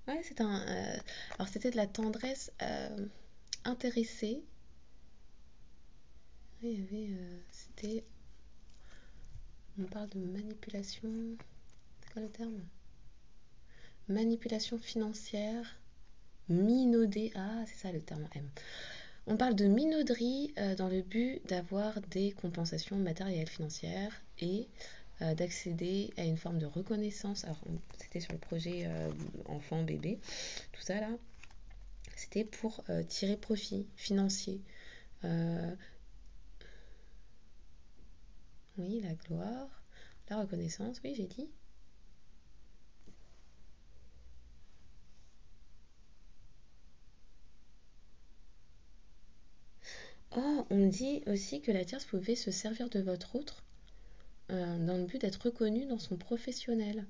Ouais, c'est un. Alors, c'était de la tendresse intéressée. Il y avait. C'était. On parle de manipulation. C'est quoi le terme? Manipulation financière. Minaudée. Ah, c'est ça le terme M. On parle de minauderie dans le but d'avoir des compensations matérielles financières et d'accéder à une forme de reconnaissance. Alors, c'était sur le projet enfant, bébé, tout ça là. C'était pour tirer profit financier. Euh, oui, la gloire, la reconnaissance, oui, j'ai dit. Oh, on dit aussi que la tierce pouvait se servir de votre autre dans le but d'être reconnue dans son professionnel.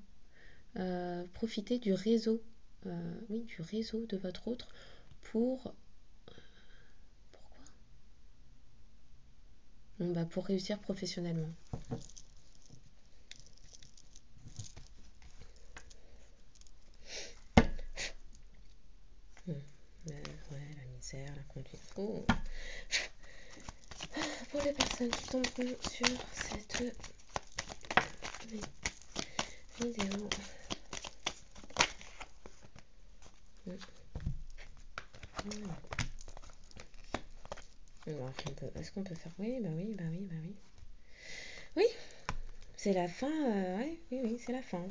Profiter du réseau, oui, du réseau de votre autre pour. Pourquoi? Bon, bah, pour réussir professionnellement. Hmm. Ouais, la misère, la conduite. Oh. Pour les personnes qui tomberont sur cette vidéo. Hmm. Hmm. Alors, est-ce qu'on peut faire. Oui, bah oui, bah oui, bah oui. Oui, c'est la fin. Ouais, oui, oui, c'est la fin.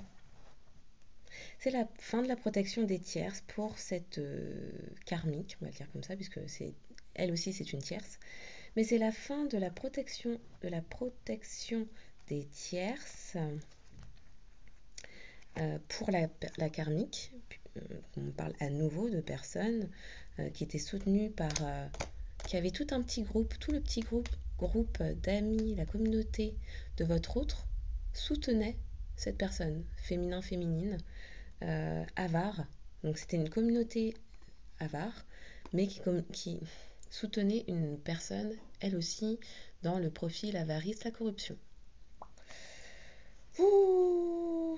C'est la fin de la protection des tierces pour cette karmique, on va le dire comme ça, puisque c'est elle aussi c'est une tierce. Mais c'est la fin de la protection des tierces pour la karmique. On parle à nouveau de personnes qui étaient soutenues par, qui avaient tout un petit groupe, tout le petit groupe d'amis, la communauté de votre autre soutenait cette personne, féminin, féminine, avare. Donc c'était une communauté avare, mais qui soutenait une personne, elle aussi, dans le profil l'avarice, la corruption. Ouh,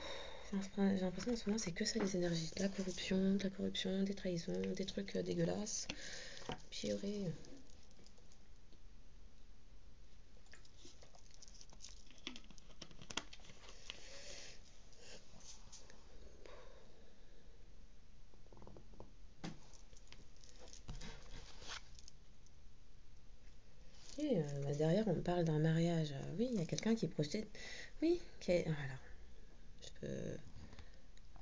j'ai l'impression en ce moment c'est que ça les énergies, de la corruption, des trahisons, des trucs dégueulasses. Purée. Et bah, derrière on parle d'un mariage. Oui, il y a quelqu'un qui projette. Oui, voilà. Je peux-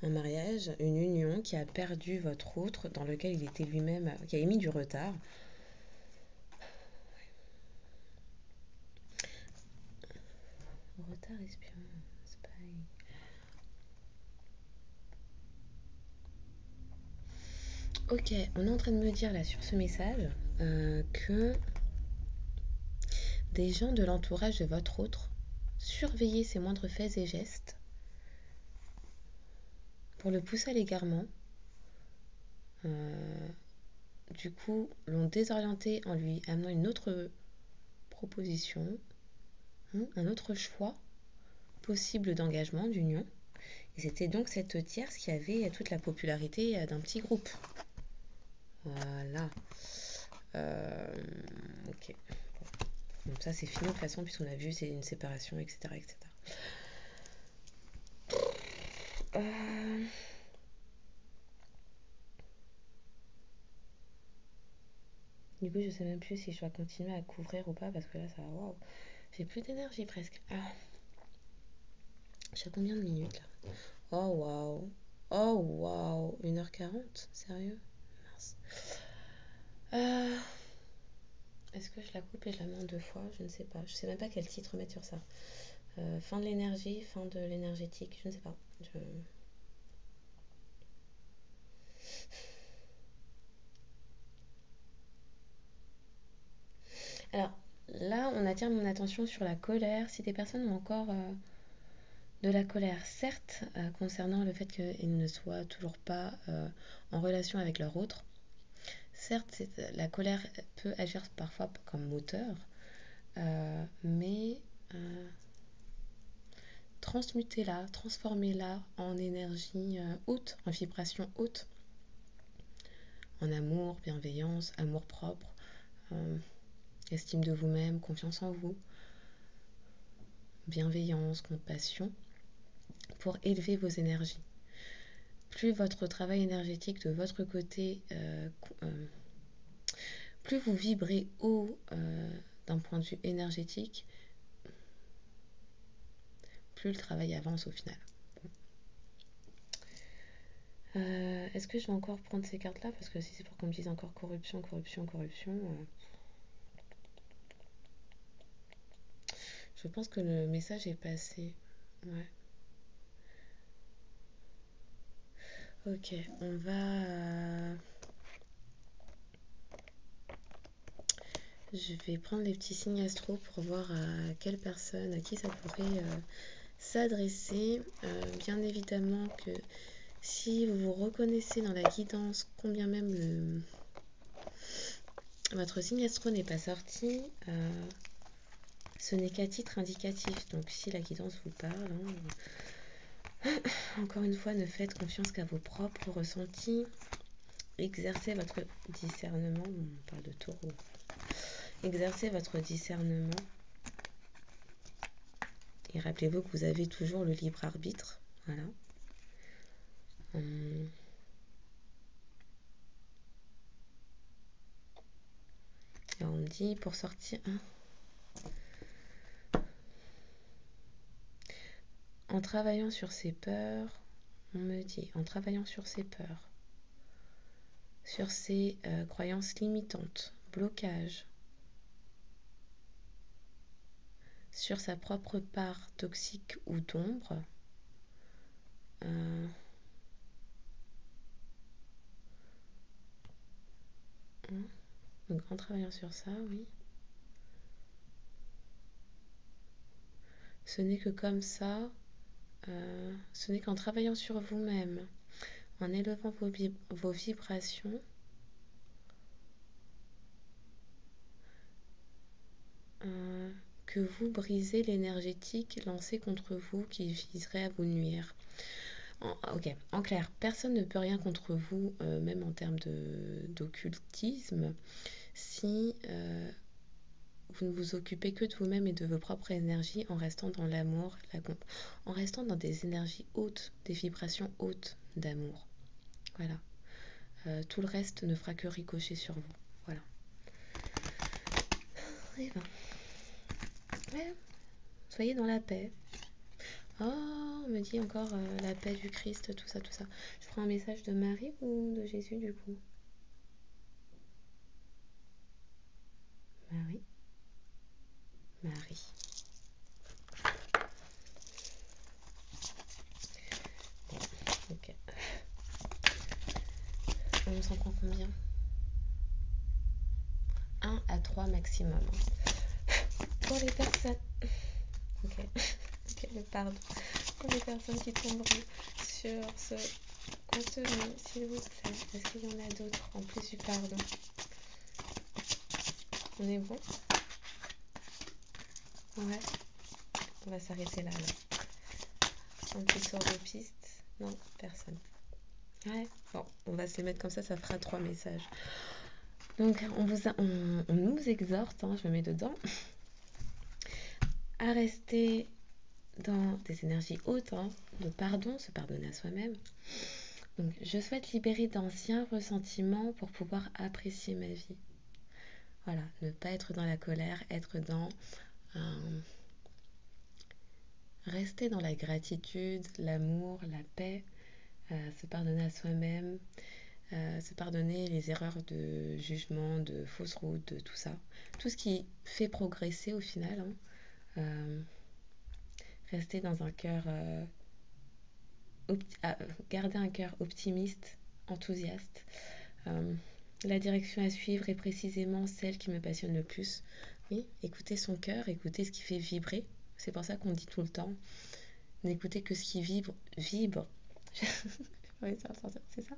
Un mariage, une union qui a perdu votre autre, dans lequel il était lui-même, qui a émis du retard. Retard espion, spy. Ok, on est en train de me dire là sur ce message que des gens de l'entourage de votre autre surveillaient ses moindres faits et gestes pour le pousser à l'égarement. Euh, du coup, l'ont désorienté en lui amenant une autre proposition, hein, un autre choix possible d'engagement, d'union. Et c'était donc cette tierce qui avait toute la popularité d'un petit groupe. Voilà. Euh, ok. Donc ça c'est fini de toute façon puisqu'on a vu c'est une séparation, etc. etc. Euh, Du coup je sais même plus si je dois continuer à couvrir ou pas parce que là ça. Waouh. J'ai plus d'énergie presque. J'ai combien de minutes là? Oh waouh! Oh waouh! 1h40. Sérieux? Mince. Euh, Est-ce que je la coupe et je la mets en 2 fois? Je ne sais pas. Je sais même pas quel titre mettre sur ça. Fin de l'énergie, fin de l'énergétique, je ne sais pas. Je... Alors là, on attire mon attention sur la colère. Si des personnes ont encore de la colère, certes, concernant le fait qu'ils ne soient toujours pas en relation avec leur autre, certes, la colère peut agir parfois comme moteur, mais transmutez-la, transformez-la en énergie haute, en vibration haute, en amour, bienveillance, amour propre, euh, estime de vous-même, confiance en vous, bienveillance, compassion, pour élever vos énergies. Plus votre travail énergétique de votre côté, plus vous vibrez haut d'un point de vue énergétique, plus le travail avance au final. Est-ce que je vais encore prendre ces cartes-là? Parce que si c'est pour qu'on me dise encore corruption, corruption, corruption, je pense que le message est passé. Ouais. Ok, on va... Je vais prendre les petits signes astro pour voir à quelle personne, à qui ça pourrait s'adresser. Bien évidemment que si vous vous reconnaissez dans la guidance, combien même votre signe astro n'est pas sorti, ce n'est qu'à titre indicatif. Donc si la guidance vous parle, encore une fois, ne faites confiance qu'à vos propres ressentis. Exercez votre discernement. On parle de taureau. Exercez votre discernement. Et rappelez-vous que vous avez toujours le libre arbitre. Voilà. Et on me dit pour sortir... En travaillant sur ses peurs, on me dit, en travaillant sur ses peurs, sur ses croyances limitantes, blocages, sur sa propre part toxique ou d'ombre, donc en travaillant sur ça, oui. Ce n'est que comme ça, ce n'est qu'en travaillant sur vous-même, en élevant vos vibrations, que vous brisez l'énergétique lancée contre vous qui viserait à vous nuire. Ok, en clair, personne ne peut rien contre vous, même en termes d'occultisme, si vous ne vous occupez que de vous-même et de vos propres énergies en restant dans l'amour, en restant dans des énergies hautes, des vibrations hautes d'amour. Voilà. Tout le reste ne fera que ricocher sur vous. Voilà. Et ben. Ouais. Soyez dans la paix. Oh, on me dit encore la paix du Christ, tout ça, tout ça. Je prends un message de Marie ou de Jésus du coup? Marie. Marie. Ok. On s'en prend combien? 1 à 3 maximum. Pour les personnes... Ok. Ok, pardon. Pour les personnes qui tomberont sur ce contenu, s'il vous plaît. Est-ce qu'il y en a d'autres en plus du pardon? On est bon? Ouais. On va s'arrêter là. Un petit sort de piste? Non, personne. Ouais. Bon, on va se les mettre comme ça fera 3 messages. Donc, on nous exhorte, je me mets dedans, à rester dans des énergies hautes, de pardon, se pardonner à soi-même. Donc, je souhaite libérer d'anciens ressentiments pour pouvoir apprécier ma vie. Voilà, ne pas être dans la colère, être dans rester dans la gratitude, l'amour, la paix, se pardonner à soi-même, se pardonner les erreurs de jugement, de fausses routes, de tout ça. Tout ce qui fait progresser au final, hein. Euh, Rester dans un cœur, garder un cœur optimiste, enthousiaste. Euh, la direction à suivre est précisément celle qui me passionne le plus. Oui, écouter son cœur, écouter ce qui fait vibrer. C'est pour ça qu'on dit tout le temps, n'écoutez que ce qui vibre, vibre. Oui, c'est ça.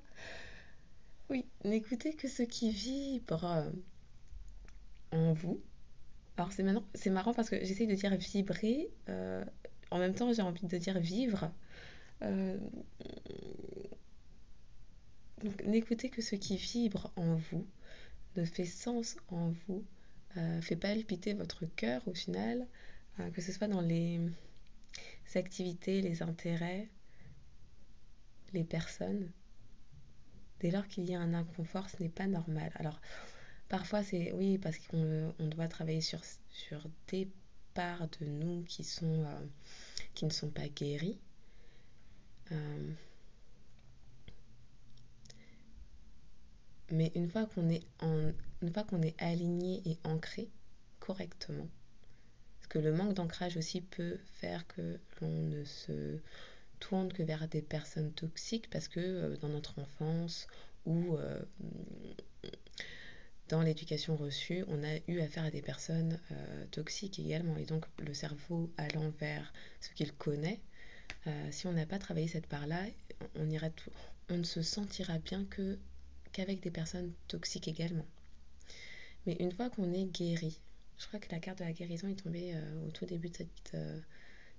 Oui, n'écoutez que ce qui vibre en vous. Alors c'est marrant parce que j'essaie de dire vibrer, en même temps j'ai envie de dire vivre. Euh, donc n'écoutez que ce qui vibre en vous, ne fait sens en vous, fait palpiter votre cœur au final, que ce soit dans les activités, les intérêts, les personnes. Dès lors qu'il y a un inconfort, ce n'est pas normal. Alors parfois c'est oui parce qu'on doit travailler sur des parts de nous qui ne sont pas guéries. Euh, mais une fois qu'on est aligné et ancré correctement, parce que le manque d'ancrage aussi peut faire que l'on ne se tourne que vers des personnes toxiques parce que dans notre enfance ou dans l'éducation reçue, on a eu affaire à des personnes toxiques également. Et donc le cerveau allant vers ce qu'il connaît, si on n'a pas travaillé cette part-là, on ne se sentira bien qu'avec des personnes toxiques également. Mais une fois qu'on est guéri, je crois que la carte de la guérison est tombée au tout début de cette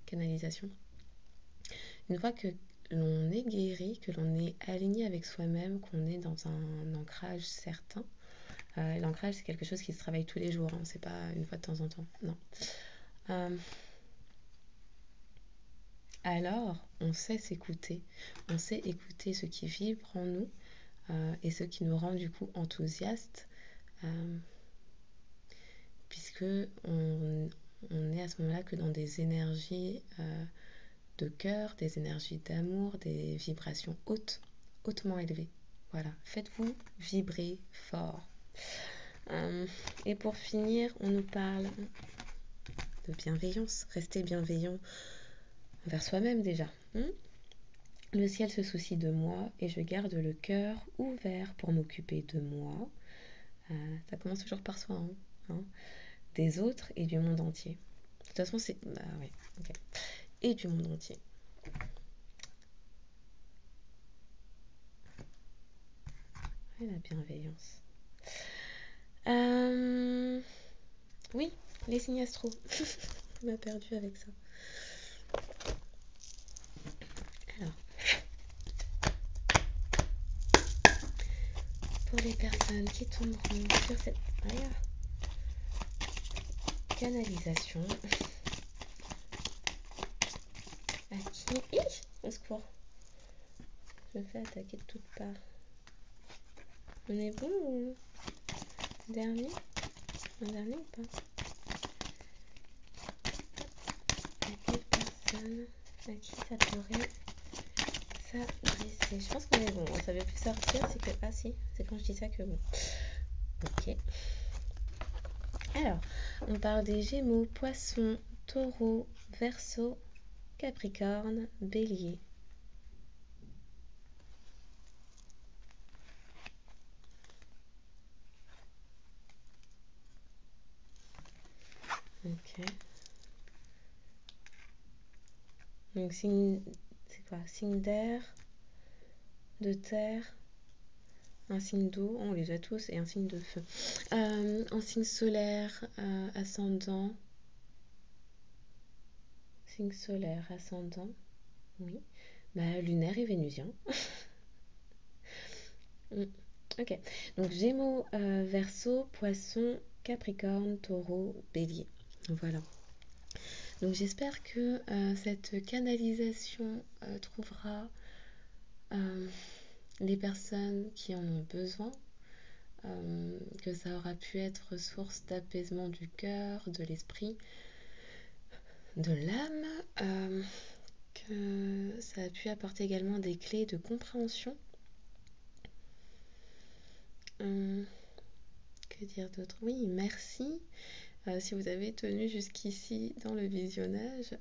canalisation. Une fois que l'on est guéri, que l'on est aligné avec soi-même, qu'on est dans un ancrage certain, l'ancrage c'est quelque chose qui se travaille tous les jours, hein, c'est pas une fois de temps en temps, non. Alors on sait s'écouter, on sait écouter ce qui vibre en nous et ce qui nous rend du coup enthousiastes, puisque on est à ce moment-là que dans des énergies de cœur, des énergies d'amour, des vibrations hautes, hautement élevées. Voilà, faites-vous vibrer fort. Et pour finir, on nous parle de bienveillance. Restez bienveillant envers soi-même déjà. Le ciel se soucie de moi et je garde le cœur ouvert pour m'occuper de moi. Ça commence toujours par soi, hein, des autres et du monde entier. De toute façon, c'est... Bah ouais, ok. Et du monde entier. Et la bienveillance. Oui, les signes astro. On m'a perdu avec ça. Alors, pour les personnes qui tomberont sur cette canalisation, à qui... Au secours. Je me fais attaquer de toutes parts. On est bon ou... Dernier? Un dernier ou pas? À quelle personne à qui ça pourrait s'adresser? Je pense qu'on est bon. Ça veut plus sortir, c'est que... Ah si, c'est quand je dis ça que bon. Ok. Alors, on parle des Gémeaux, Poissons, Taureau, Verseau, Capricorne, Bélier. Ok. Donc signe, c'est quoi? Signe d'air, de terre, un signe d'eau, on les a tous, et un signe de feu. Un signe solaire, ascendant. Signe solaire, ascendant, oui. Bah, lunaire et vénusien. Ok, donc Gémeaux, Verseau, Poisson, Capricorne, Taureau, Bélier. Voilà. Donc j'espère que cette canalisation trouvera les personnes qui en ont besoin, que ça aura pu être source d'apaisement du cœur, de l'esprit, de l'âme, que ça a pu apporter également des clés de compréhension. Que dire d'autre? Oui, merci si vous avez tenu jusqu'ici dans le visionnage.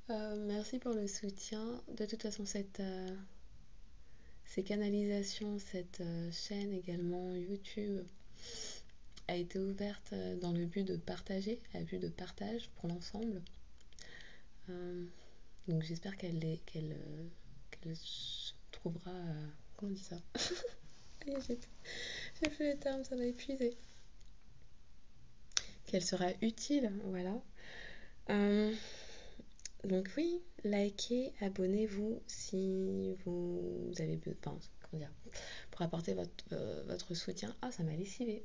Merci pour le soutien. De toute façon, ces canalisations, cette chaîne également YouTube a été ouverte dans le but de partager, à but de partage pour l'ensemble. Donc j'espère qu'elle se trouvera... comment on dit ça? J'ai plus les termes, ça m'a épuisé. Qu'elle sera utile, voilà. Donc oui, likez, abonnez-vous si vous avez besoin, comment dire, pour apporter votre soutien. Ah, ça m'a lessivé.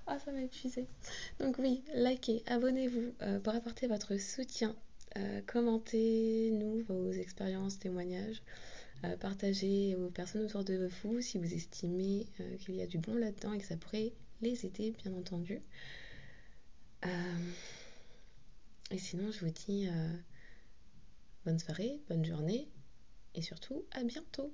Ah, ça m'a épuisé. Donc oui, likez, abonnez-vous pour apporter votre soutien. Commentez-nous vos expériences, témoignages. Partagez aux personnes autour de vous si vous estimez qu'il y a du bon là-dedans et que ça pourrait les aider, bien entendu. Et sinon, je vous dis bonne soirée, bonne journée et surtout à bientôt.